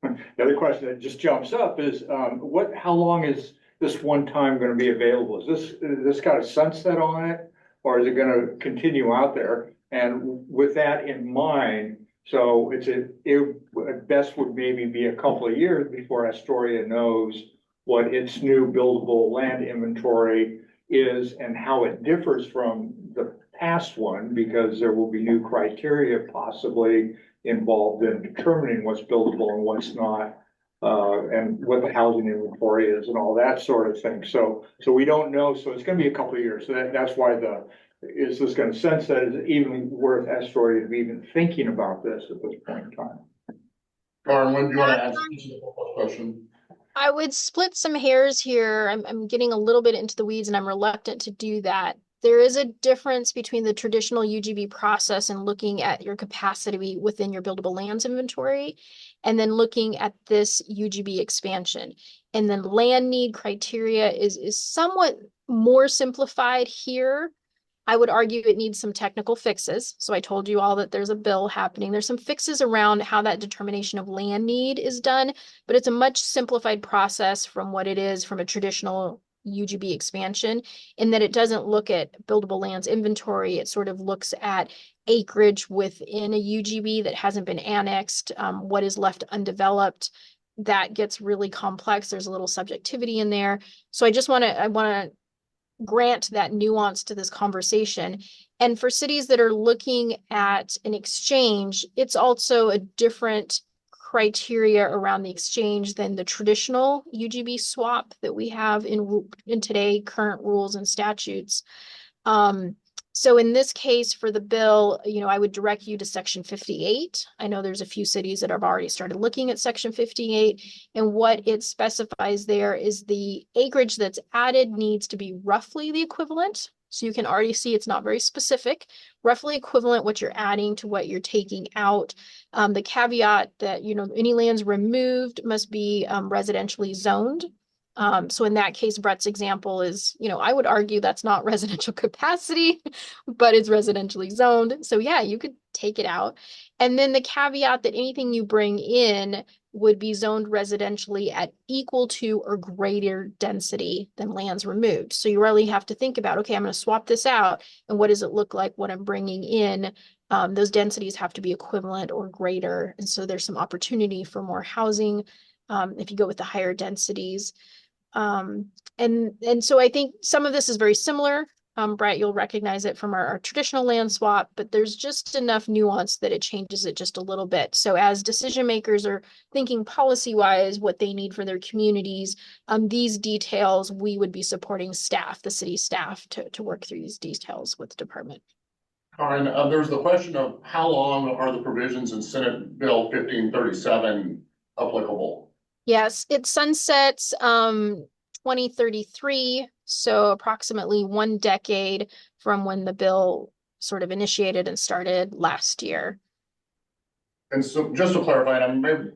The other question that just jumps up is, how long is this one time gonna be available? Is this got a sunset on it, or is it gonna continue out there? And with that in mind, so it at best would maybe be a couple of years before Astoria knows what its new buildable land inventory is and how it differs from the past one, because there will be new criteria possibly involved in determining what's buildable and what's not, and what the housing inventory is and all that sort of thing. So we don't know. So it's going to be a couple of years. So that's why is this going to sunset? Is it even worth Astoria to be even thinking about this at this point in time? Karen, when do you want to answer the question? I would split some hairs here. I'm getting a little bit into the weeds and I'm reluctant to do that. There is a difference between the traditional UGB process and looking at your capacity within your buildable lands inventory, and then looking at this UGB expansion. And then land need criteria is somewhat more simplified here. I would argue it needs some technical fixes. So I told you all that there's a bill happening. There's some fixes around how that determination of land need is done, but it's a much simplified process from what it is from a traditional UGB expansion, in that it doesn't look at buildable lands inventory. It sort of looks at acreage within a UGB that hasn't been annexed, what is left undeveloped. That gets really complex. There's a little subjectivity in there. So I want to grant that nuance to this conversation. And for cities that are looking at an exchange, it's also a different criteria around the exchange than the traditional UGB swap that we have in today current rules and statutes. So in this case for the bill, I would direct you to Section 58. I know there's a few cities that have already started looking at Section 58, and what it specifies there is the acreage that's added needs to be roughly the equivalent. So you can already see it's not very specific, roughly equivalent what you're adding to what you're taking out. The caveat that, any lands removed must be residentially zoned. So in that case, Brett's example is, I would argue that's not residential capacity, but it's residentially zoned. So yeah, you could take it out. And then the caveat that anything you bring in would be zoned residentially at equal to or greater density than lands removed. So you really have to think about, okay, I'm going to swap this out. And what does it look like when I'm bringing in? Those densities have to be equivalent or greater. And so there's some opportunity for more housing if you go with the higher densities. And so I think some of this is very similar. Brett, you'll recognize it from our traditional land swap, but there's just enough nuance that it changes it just a little bit. So as decision makers are thinking policy-wise what they need for their communities, these details, we would be supporting staff, the city staff, to work through these details with the department. Karen, there's the question of how long are the provisions in Senate Bill 1537 applicable? Yes, it sunsets 2033, so approximately 1 decade from when the bill sort of initiated and started last year. And so just to clarify, and I'm maybe,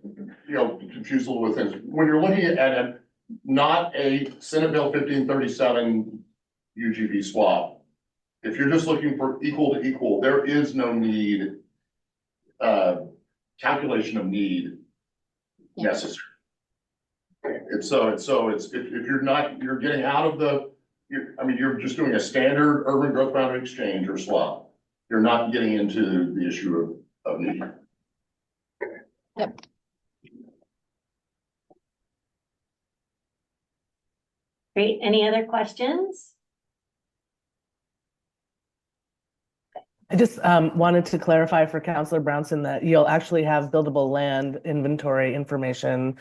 confused a little with things. When you're looking at not a Senate Bill 1537 UGB swap, if you're just looking for equal to equal, there is no need, calculation of need necessary. It's if you're getting out of you're just doing a standard urban growth boundary exchange or swap. You're not getting into the issue of need. Yep. Great. Any other questions? I just wanted to clarify for Councilor Brownson that you'll actually have buildable land inventory information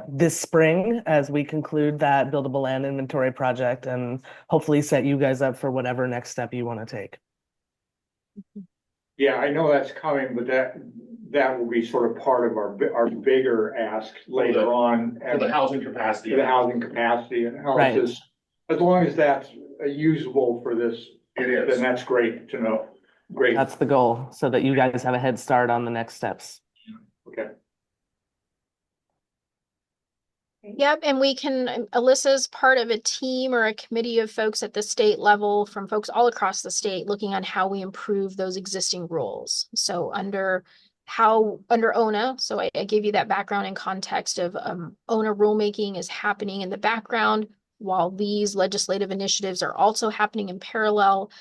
this spring as we conclude that buildable land inventory project and hopefully set you guys up for whatever next step you want to take. Yeah, I know that's coming, but that will be sort of part of our bigger ask later on. For the housing capacity. The housing capacity analysis. Right. As long as that's usable for this, It is. then that's great to know. Great. That's the goal, so that you guys have a head start on the next steps. Okay. Yep, and we can, Alyssa's part of a team or a committee of folks at the state level from folks all across the state looking on how we improve those existing rules. So under ONA, so I gave you that background and context of ONA rulemaking is happening in the background while these legislative initiatives are also happening in parallel.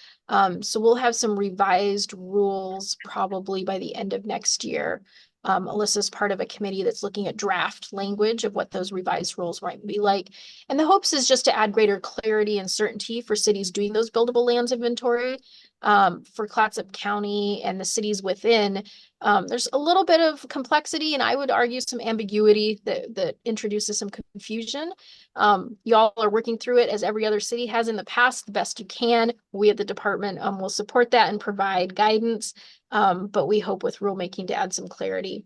So we'll have some revised rules probably by the end of next year. Alyssa's part of a committee that's looking at draft language of what those revised rules might be like. And the hopes is just to add greater clarity and certainty for cities doing those buildable lands inventory. For Clatsop County and the cities within, there's a little bit of complexity and I would argue some ambiguity that introduces some confusion. Y'all are working through it as every other city has in the past, the best you can. We at the department will support that and provide guidance. But we hope with rulemaking to add some clarity.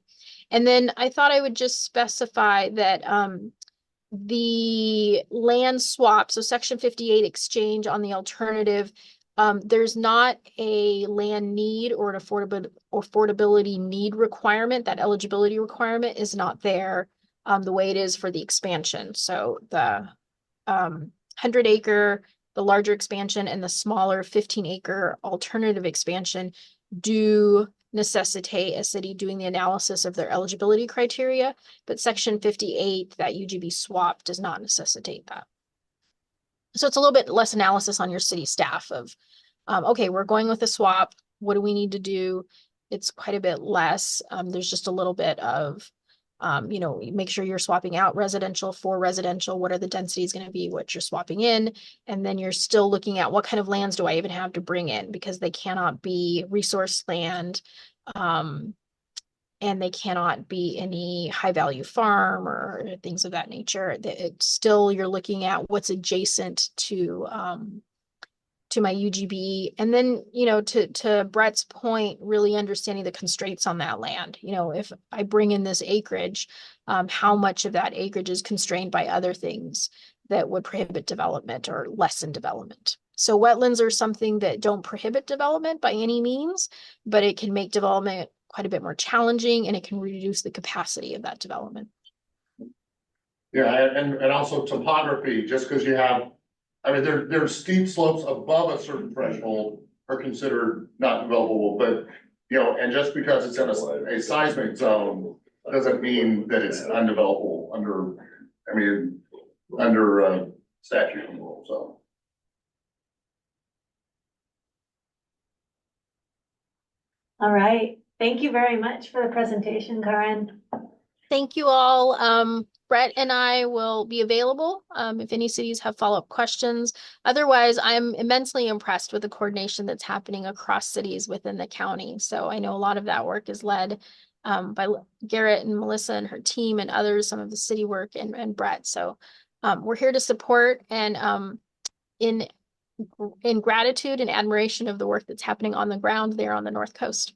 And then I thought I would just specify that the land swap, so Section 58 exchange on the alternative, there's not a land need or an affordability need requirement. That eligibility requirement is not there the way it is for the expansion. So the 100-acre, the larger expansion, and the smaller 15-acre alternative expansion do necessitate a city doing the analysis of their eligibility criteria, but Section 58, that UGB swap, does not necessitate that. So it's a little bit less analysis on your city staff of, okay, we're going with a swap. What do we need to do? It's quite a bit less. There's just a little bit of, make sure you're swapping out residential for residential. What are the densities going to be, what you're swapping in? And then you're still looking at what kind of lands do I even have to bring in, because they cannot be resource land, and they cannot be any high value farm or things of that nature. It's still, you're looking at what's adjacent to my UGB. And then, to Brett's point, really understanding the constraints on that land. If I bring in this acreage, how much of that acreage is constrained by other things that would prohibit development or lessen development. So wetlands are something that don't prohibit development by any means, but it can make development quite a bit more challenging and it can reduce the capacity of that development. Yeah, and also topography, just because you have, there's steep slopes above a certain threshold are considered not developable, but, and just because it's in a seismic zone doesn't mean that it's undevelopable under statute and rule, so. All right. Thank you very much for the presentation, Karen. Thank you all. Brett and I will be available if any cities have follow-up questions. Otherwise, I'm immensely impressed with the coordination that's happening across cities within the county. So I know a lot of that work is led by Garrett and Melissa and her team and others, some of the city work and Brett. So we're here to support and in gratitude and admiration of the work that's happening on the ground there on the North Coast.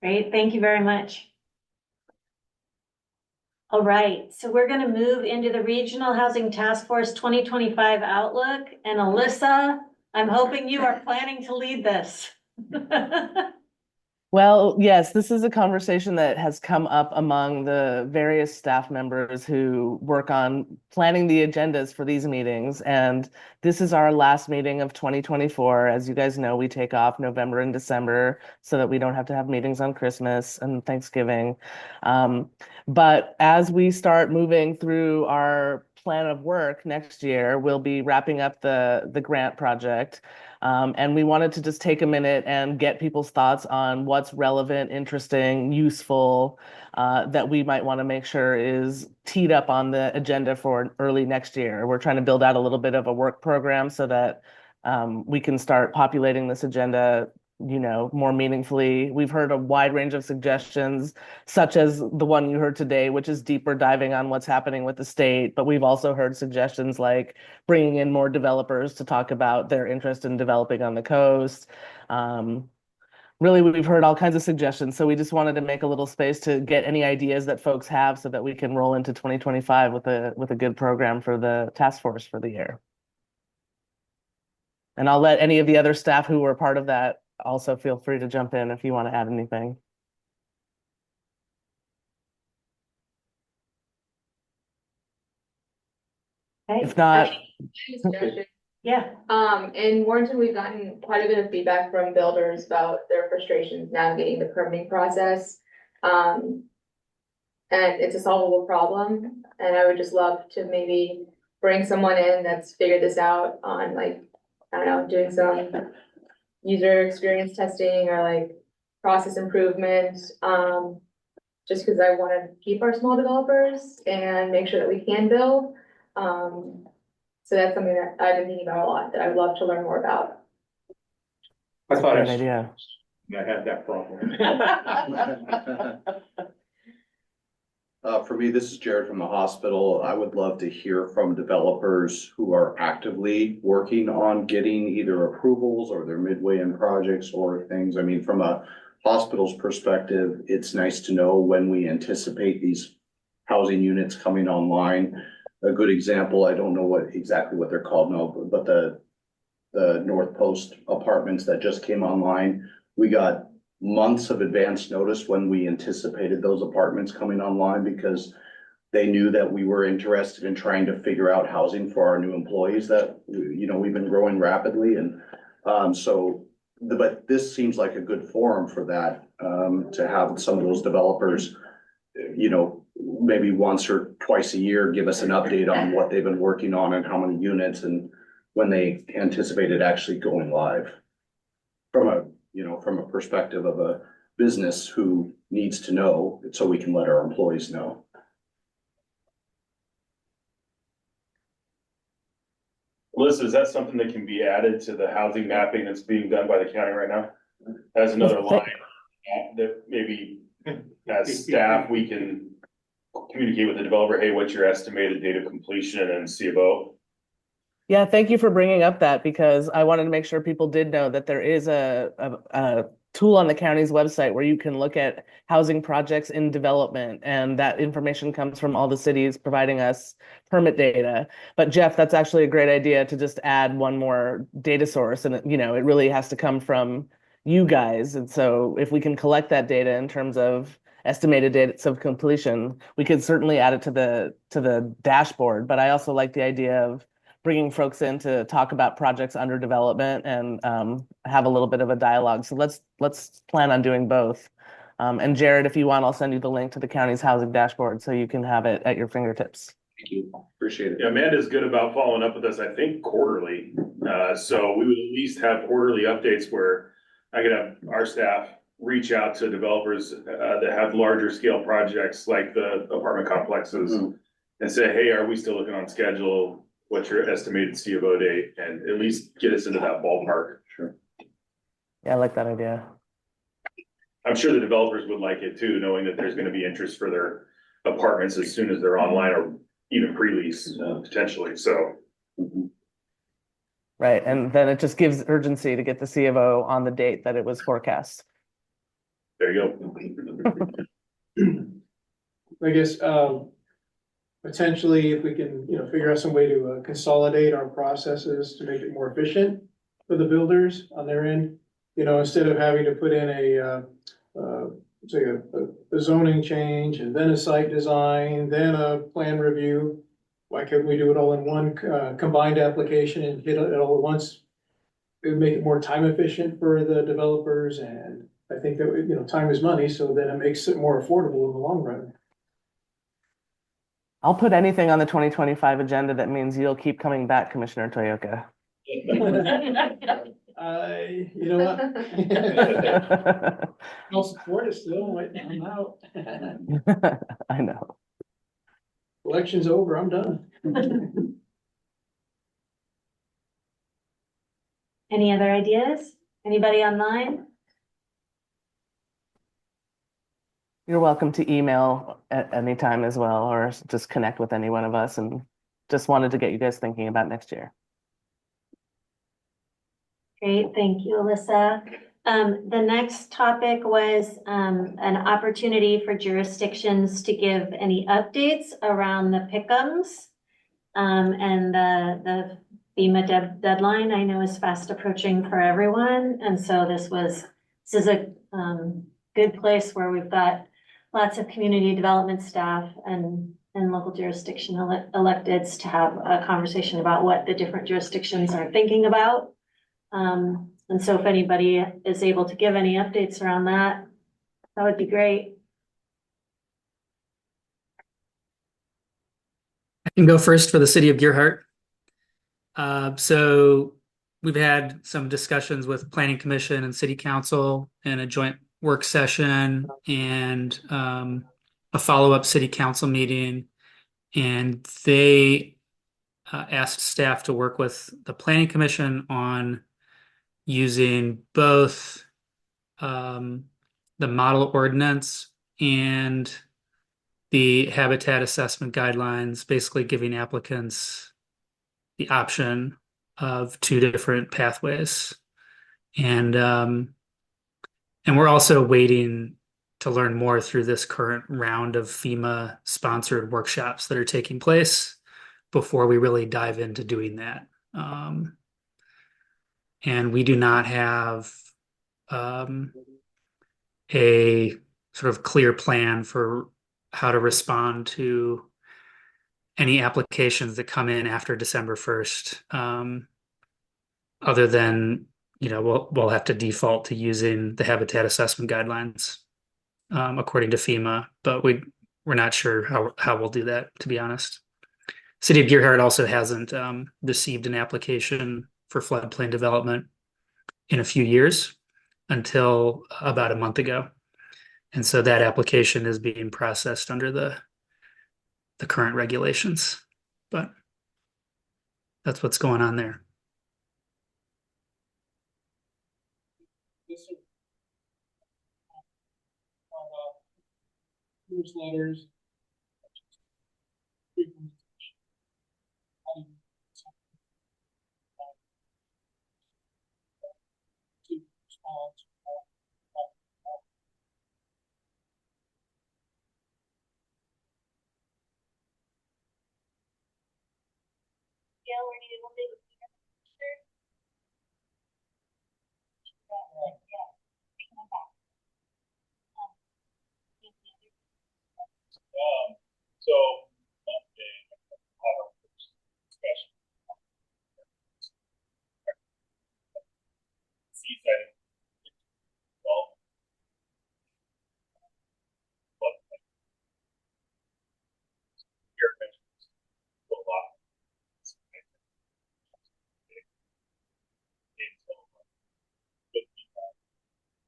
Great. Thank you very much. All right, so we're going to move into the Regional Housing Task Force 2025 Outlook. And Alyssa, I'm hoping you are planning to lead this. Well, yes, this is a conversation that has come up among the various staff members who work on planning the agendas for these meetings. And this is our last meeting of 2024. As you guys know, we take off November and December so that we don't have to have meetings on Christmas and Thanksgiving. But as we start moving through our plan of work next year, we'll be wrapping up the grant project. And we wanted to just take a minute and get people's thoughts on what's relevant, interesting, useful, that we might want to make sure is teed up on the agenda for early next year. We're trying to build out a little bit of a work program so that we can start populating this agenda more meaningfully. We've heard a wide range of suggestions, such as the one you heard today, which is deeper diving on what's happening with the state. But we've also heard suggestions like bringing in more developers to talk about their interest in developing on the coast. Really, we've heard all kinds of suggestions. So we just wanted to make a little space to get any ideas that folks have so that we can roll into 2025 with a good program for the task force for the year. And I'll let any of the other staff who were part of that also feel free to jump in if you want to add anything. If not, Suggestion. Yeah. In Warrenton, we've gotten quite a bit of feedback from builders about their frustrations navigating the permitting process. And it's a solvable problem, and I would just love to maybe bring someone in that's figured this out on like, I don't know, doing some user experience testing or like process improvement. Just because I want to keep our small developers and make sure that we can build. So that's something that I've been thinking about a lot, that I would love to learn more about. I thought great idea. I had that problem. For me, this is Jared from the hospital. I would love to hear from developers who are actively working on getting either approvals or their midway in projects or things. I mean, from a hospital's perspective, it's nice to know when we anticipate these housing units coming online. A good example, I don't know exactly what they're called now, but the North Post apartments that just came online, we got months of advance notice when we anticipated those apartments coming online because they knew that we were interested in trying to figure out housing for our new employees that, you know, we've been growing rapidly. And but this seems like a good forum for that, to have some of those developers, you know, maybe once or twice a year, give us an update on what they've been working on and how many units and when they anticipated actually going live. From a perspective of a business who needs to know, so we can let our employees know. Melissa, is that something that can be added to the housing mapping that's being done by the county right now? As another line that maybe as staff, we can communicate with the developer, hey, what's your estimated date of completion and C of O? Yeah, thank you for bringing up that because I wanted to make sure people did know that there is a tool on the county's website where you can look at housing projects in development, and that information comes from all the cities providing us permit data. But Jeff, that's actually a great idea to just add one more data source, and you know, it really has to come from you guys. And so if we can collect that data in terms of estimated dates of completion, we could certainly add it to the dashboard. But I also like the idea of bringing folks in to talk about projects under development and have a little bit of a dialogue. So let's plan on doing both. And Jared, if you want, I'll send you the link to the county's housing dashboard so you can have it at your fingertips. Thank you. Appreciate it. Yeah, Amanda's good about following up with us, I think quarterly. So we would at least have quarterly updates where I could have our staff reach out to developers that have larger scale projects like the apartment complexes and say, hey, are we still looking on schedule? What's your estimated C of O date, and at least get us into that ballpark. Sure. Yeah, I like that idea. I'm sure the developers would like it too, knowing that there's going to be interest for their apartments as soon as they're online or even pre-lease potentially. So. Right, and then it just gives urgency to get the C of O on the date that it was forecast. There you go. I guess, potentially if we can, you know, figure out some way to consolidate our processes to make it more efficient for the builders on their end, you know, instead of having to put in say a zoning change and then a site design, then a plan review. Why couldn't we do it all in one combined application and hit it all at once? It would make it more time efficient for the developers, and I think that, you know, time is money, so then it makes it more affordable in the long run. I'll put anything on the 2025 agenda that means you'll keep coming back, Commissioner Toyoka. You know what? No support is still, I'm out. I know. Election's over, I'm done. Any other ideas? Anybody online? You're welcome to email at any time as well, or just connect with any one of us, and just wanted to get you guys thinking about next year. Great, thank you, Alyssa. The next topic was an opportunity for jurisdictions to give any updates around the pickums and the FEMA deadline, I know is fast approaching for everyone. And so this is a good place where we've got lots of community development staff and local jurisdiction electeds to have a conversation about what the different jurisdictions are thinking about. And so if anybody is able to give any updates around that, that would be great. I can go first for the city of Gearhart. So we've had some discussions with planning commission and city council in a joint work session and a follow-up city council meeting. And they asked staff to work with the planning commission on using both the model ordinance and the habitat assessment guidelines, basically giving applicants the option of two different pathways. And we're also waiting to learn more through this current round of FEMA sponsored workshops that are taking place before we really dive into doing that. And we do not have a sort of clear plan for how to respond to any applications that come in after December 1st. Other than, we'll have to default to using the habitat assessment guidelines according to FEMA, but we're not sure how we'll do that, to be honest. City of Gearhart also hasn't received an application for floodplain development in a few years until about a month ago. And so that application is being processed under the current regulations. But that's what's going on there. Newsletters. So a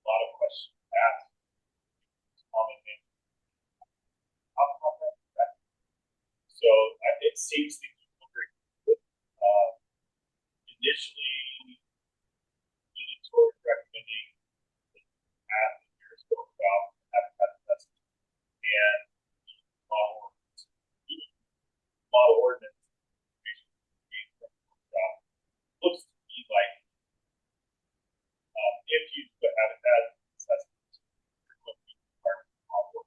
lot of questions asked. So it seems to be very good. Initially leaning toward recommending the path that you're spoke about habitat assessment and model ordinance looks to me like if you put habitat assessment, you're going to be required to model.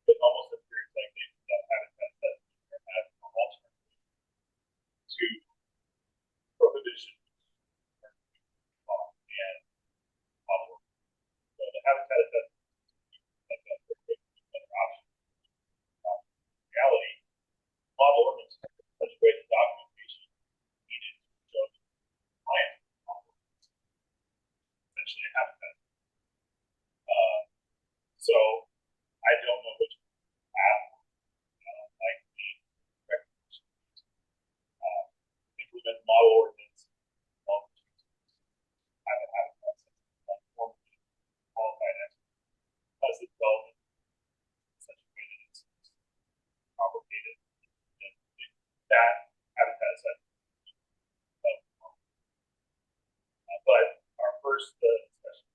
It almost appears like they've done habitat assessment as an alternative to prohibition and model. So the habitat assessment like that for another option. Reality, model ordinance is such great documentation needed to show client essentially a habitat. So I don't know which path like the recommendation implement model ordinance have a habitat formally qualified as the development in such a way that it's complicated that habitat assessment. But our first discussion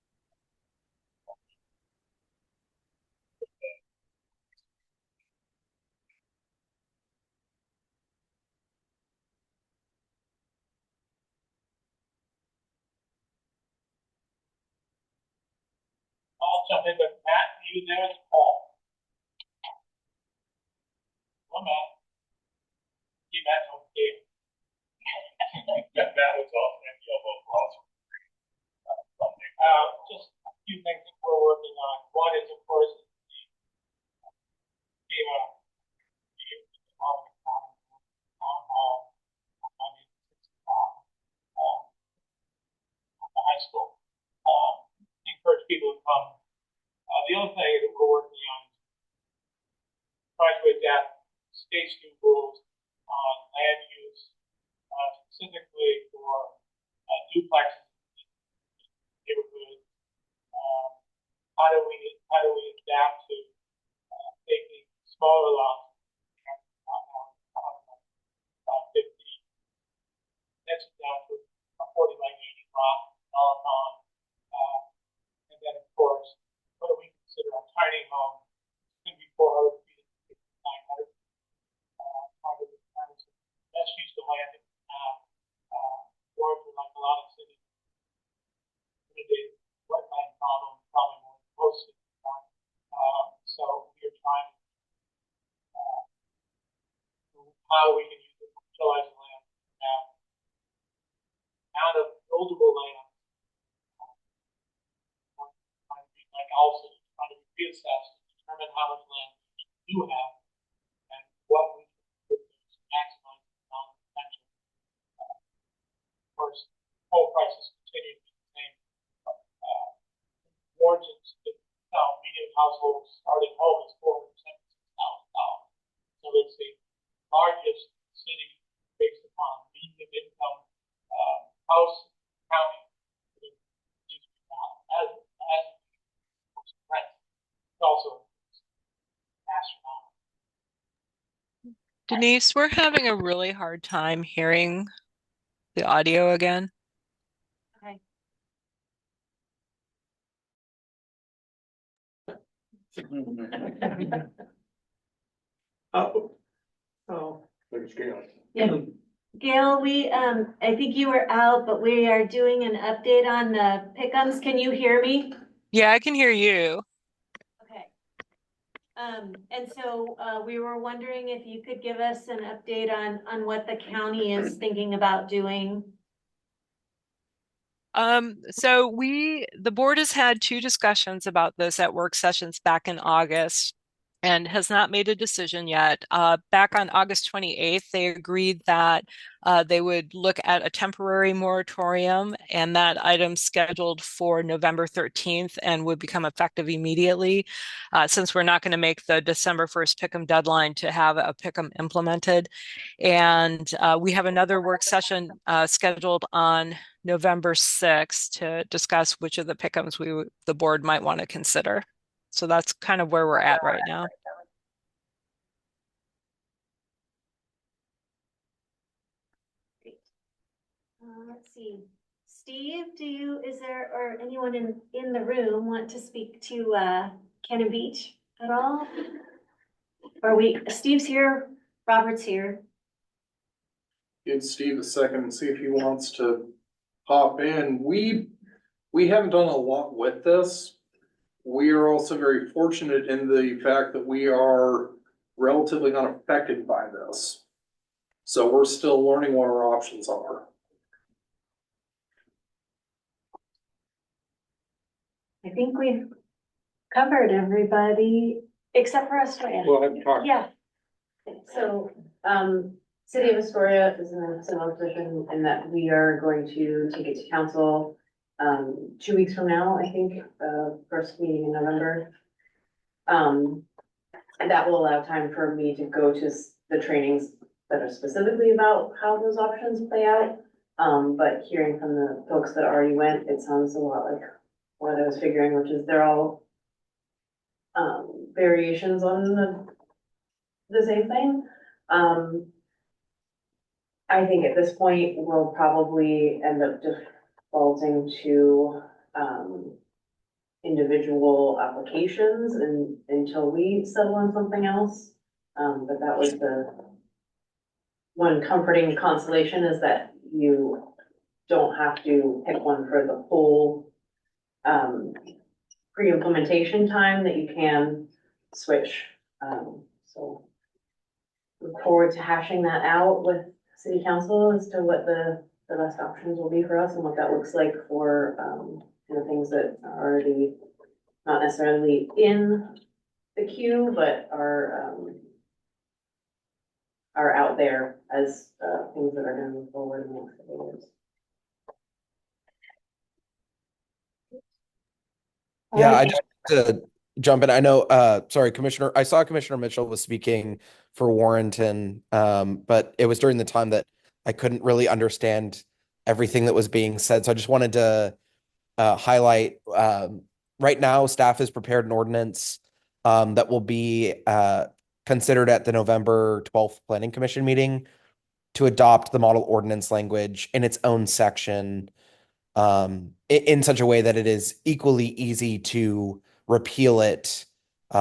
I'll jump in, but Matt, you there as Paul. Well, Matt. Hey, Matt, okay. met with all MPO overall. Just a few things that we're working on. One is, of course, the town hall on the high school. Encourage people to come. The other thing that we're working on is trying to adapt state rules on land use, specifically for duplexes in neighborhoods. How do we adapt to taking smaller lots, 50, that's down to a 40 by 80 lot, dollar pond. And then, of course, what do we consider a tiny home? It's going to be 400 feet, 900. Best use of land that we have. Working like a lot of cities, wetland problem, probably more most of the time. So we're trying how we can use the utilize land now. Out of buildable land, like also trying to reassess, determine how much land we do have and what we can do to maximize the amount of potential. Of course, home prices continue to be the same. Mortgages, median household starting home is $476,000. So it's the largest city based upon median income house county. As rent, it's also astronomical. Denise, we're having a really hard time hearing the audio again. Okay. Oh, there's Gail. Yeah. Gail, I think you were out, but we are doing an update on the pickums. Can you hear me? Yeah, I can hear you. Okay. And so, we were wondering if you could give us an update on what the county is thinking about doing. So the board has had 2 discussions about this at work sessions back in August and has not made a decision yet. Back on August 28th, they agreed that they would look at a temporary moratorium, and that item scheduled for November 13th and would become effective immediately, since we're not going to make the December 1st pick'em deadline to have a pick'em implemented. And we have another work session scheduled on November 6th to discuss which of the pick'ems the board might want to consider. So that's kind of where we're at right now. Great. Let's see. Steve, is there, or anyone in the room want to speak to Cannon Beach at all? Steve's here, Robert's here. Give Steve a second and see if he wants to hop in. We haven't done a lot with this. We are also very fortunate in the fact that we are relatively unaffected by this. So we're still learning what our options are. I think we've covered everybody except for Astoria. We'll have to talk. Yeah. So, City of Astoria is in a similar position in that we are going to take it to council 2 weeks from now, I think, first meeting in November. And that will allow time for me to go to the trainings that are specifically about how those options play out. But hearing from the folks that already went, it sounds a lot like what I was figuring, which is they're all variations on the same thing. I think at this point, we'll probably end up defaulting to individual applications until we settle on something else. But that was the one comforting consolation, is that you don't have to pick one for the whole pre-implementation time, that you can switch. So look forward to hashing that out with City Council as to what the the best options will be for us and what that looks like for, things that are already not necessarily in the queue, but are out there as, things that are gonna move forward in the next couple of years. Yeah, I just to jump in. I know, sorry, I saw Commissioner Mitchell was speaking for Warrenton, but it was during the time that I couldn't really understand everything that was being said. So I just wanted to highlight, right now, staff has prepared an ordinance that will be considered at the November 12th Planning Commission meeting to adopt the model ordinance language in its own section in such a way that it is equally easy to repeal it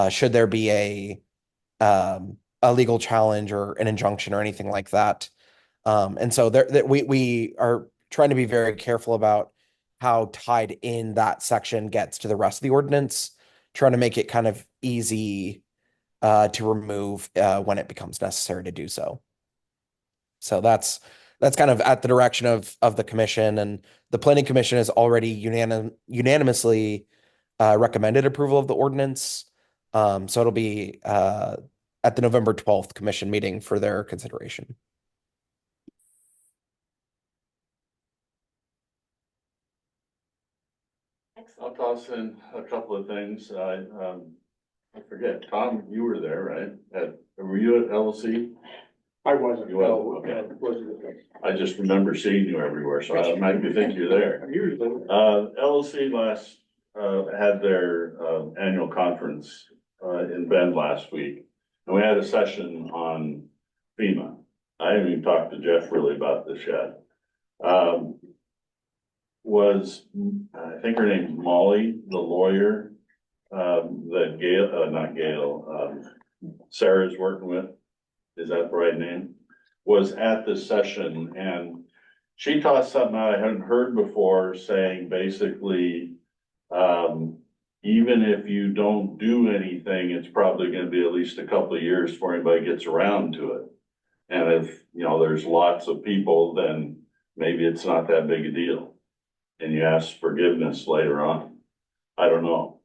should there be a legal challenge or an injunction or anything like that. And so we are trying to be very careful about how tied in that section gets to the rest of the ordinance, trying to make it kind of easy to remove when it becomes necessary to do so. So that's kind of at the direction of the commission, and the planning commission has already unanimously recommended approval of the ordinance. So it'll be at the November 12th commission meeting for their consideration. I'll toss in a couple of things. I forget, Tom, you were there, right? Were you at LC? I wasn't. You wasn't, okay. Wasn't. I just remember seeing you everywhere, so I might be thinking you're there. Usually. LC had their annual conference in Bend last week, and we had a session on FEMA. I haven't even talked to Jeff really about this yet. I think her name's Molly, the lawyer, that Sarah's working with, is that the right name? Was at this session, and she taught something I hadn't heard before, saying basically, even if you don't do anything, it's probably gonna be at least a couple of years before anybody gets around to it. And if, there's lots of people, then maybe it's not that big a deal. And you ask forgiveness later on. I don't know.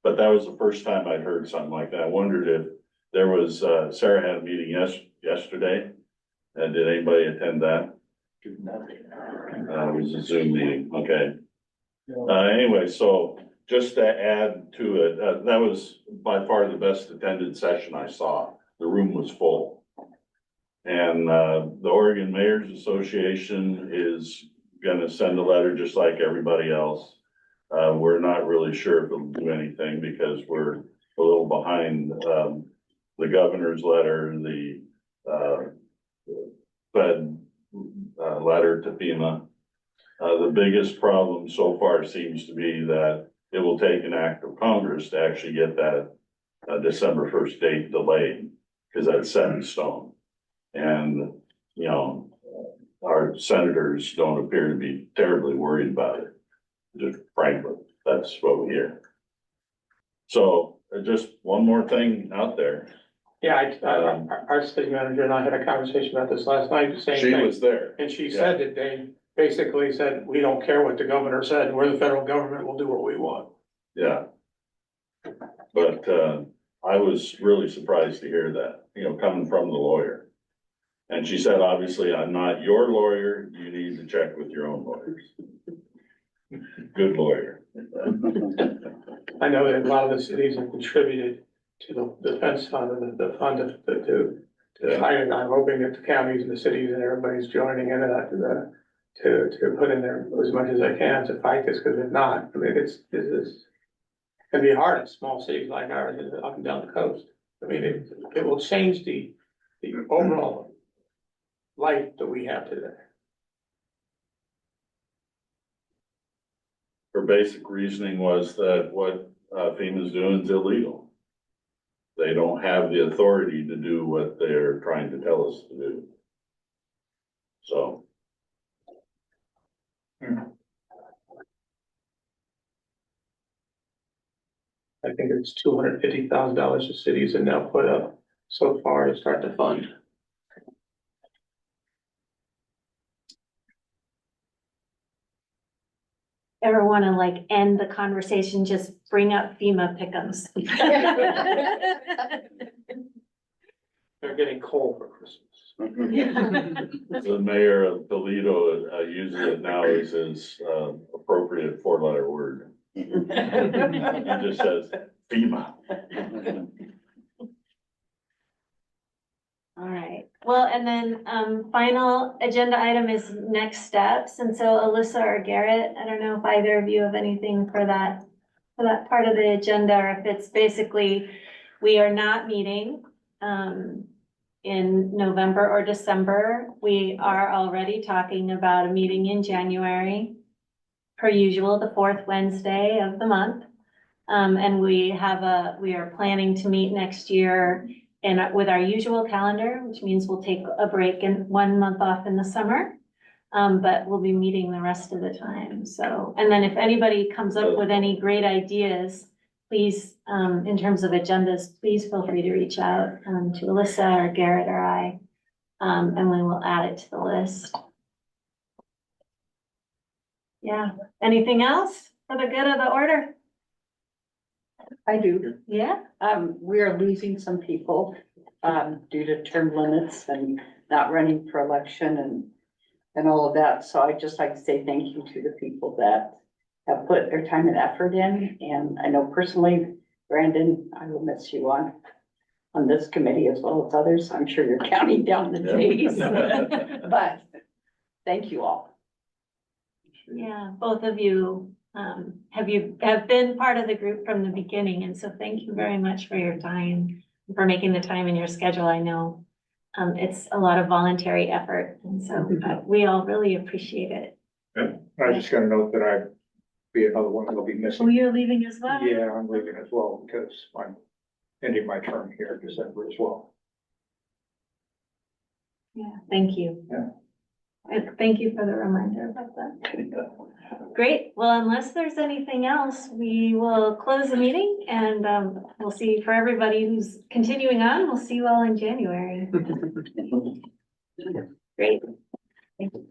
But that was the first time I'd heard something like that. I wondered if there was, Sarah had a meeting yesterday. Did anybody attend that? It was a Zoom meeting, okay. Anyway, so just to add to it, that was by far the best attended session I saw. The room was full. And the Oregon Mayors Association is gonna send a letter just like everybody else. We're not really sure if it'll do anything because we're a little behind the governor's letter, the Fed letter to FEMA. The biggest problem so far seems to be that it will take an act of Congress to actually get that December 1st date delayed, because that's set in stone. And, our senators don't appear to be terribly worried about it. Just frankly, that's what we hear. So just one more thing out there. Yeah, our city manager and I had a conversation about this last night, the same thing. She was there. And she said that they basically said, we don't care what the governor said, we're the federal government, we'll do what we want. Yeah. But I was really surprised to hear that, coming from the lawyer. And she said, obviously, I'm not your lawyer, you need to check with your own lawyers. Good lawyer. I know that a lot of the cities have contributed to the defense fund and the fund to fight it. I'm hoping that the counties and the cities and everybody's joining in that to put in there as much as they can to fight this, because if not, I mean, it's gonna be hard in small cities like ours up and down the coast. I mean, it will change the overall life that we have today. Her basic reasoning was that what FEMA's doing is illegal. They don't have the authority to do what they're trying to tell us to do. So. I think it's $250,000 the cities have now put up so far to start the fund. ever want to like end the conversation, just bring up FEMA pick'ems. They're getting coal for Christmas. The mayor of Toledo uses it now as his appropriate four-letter word. He just says FEMA. All right, well, and then, final agenda item is next steps, and so Alyssa or Garrett, I don't know if either of you have anything for that part of the agenda, or if it's basically, we are not meeting, in November or December. We are already talking about a meeting in January, per usual, the fourth Wednesday of the month. And we are planning to meet next year with our usual calendar, which means we'll take a break and 1 month off in the summer. But we'll be meeting the rest of the time. So, and then if anybody comes up with any great ideas, please, in terms of agendas, please feel free to reach out, to Alyssa or Garrett or I. And we will add it to the list. Yeah, anything else for the good of the order? I do. Yeah. We are losing some people, due to term limits and not running for election and all of that. So I'd just like to say thank you to the people that have put their time and effort in. And I know personally, Brandon, I will miss you on this committee as well as others. I'm sure you're counting down the days, but thank you all. Yeah, both of you, have been part of the group from the beginning, and so thank you very much for your time, for making the time in your schedule. I know, it's a lot of voluntary effort, and so we all really appreciate it. I just gotta note that I'd be another one that'll be missing. Oh, you're leaving as well? Yeah, I'm leaving as well because I'm ending my term here in December as well. Yeah, thank you. Yeah. And thank you for the reminder about that. Great. Well, unless there's anything else, we will close the meeting, and we'll see, for everybody who's continuing on, we'll see you all in January. Great. Thank you.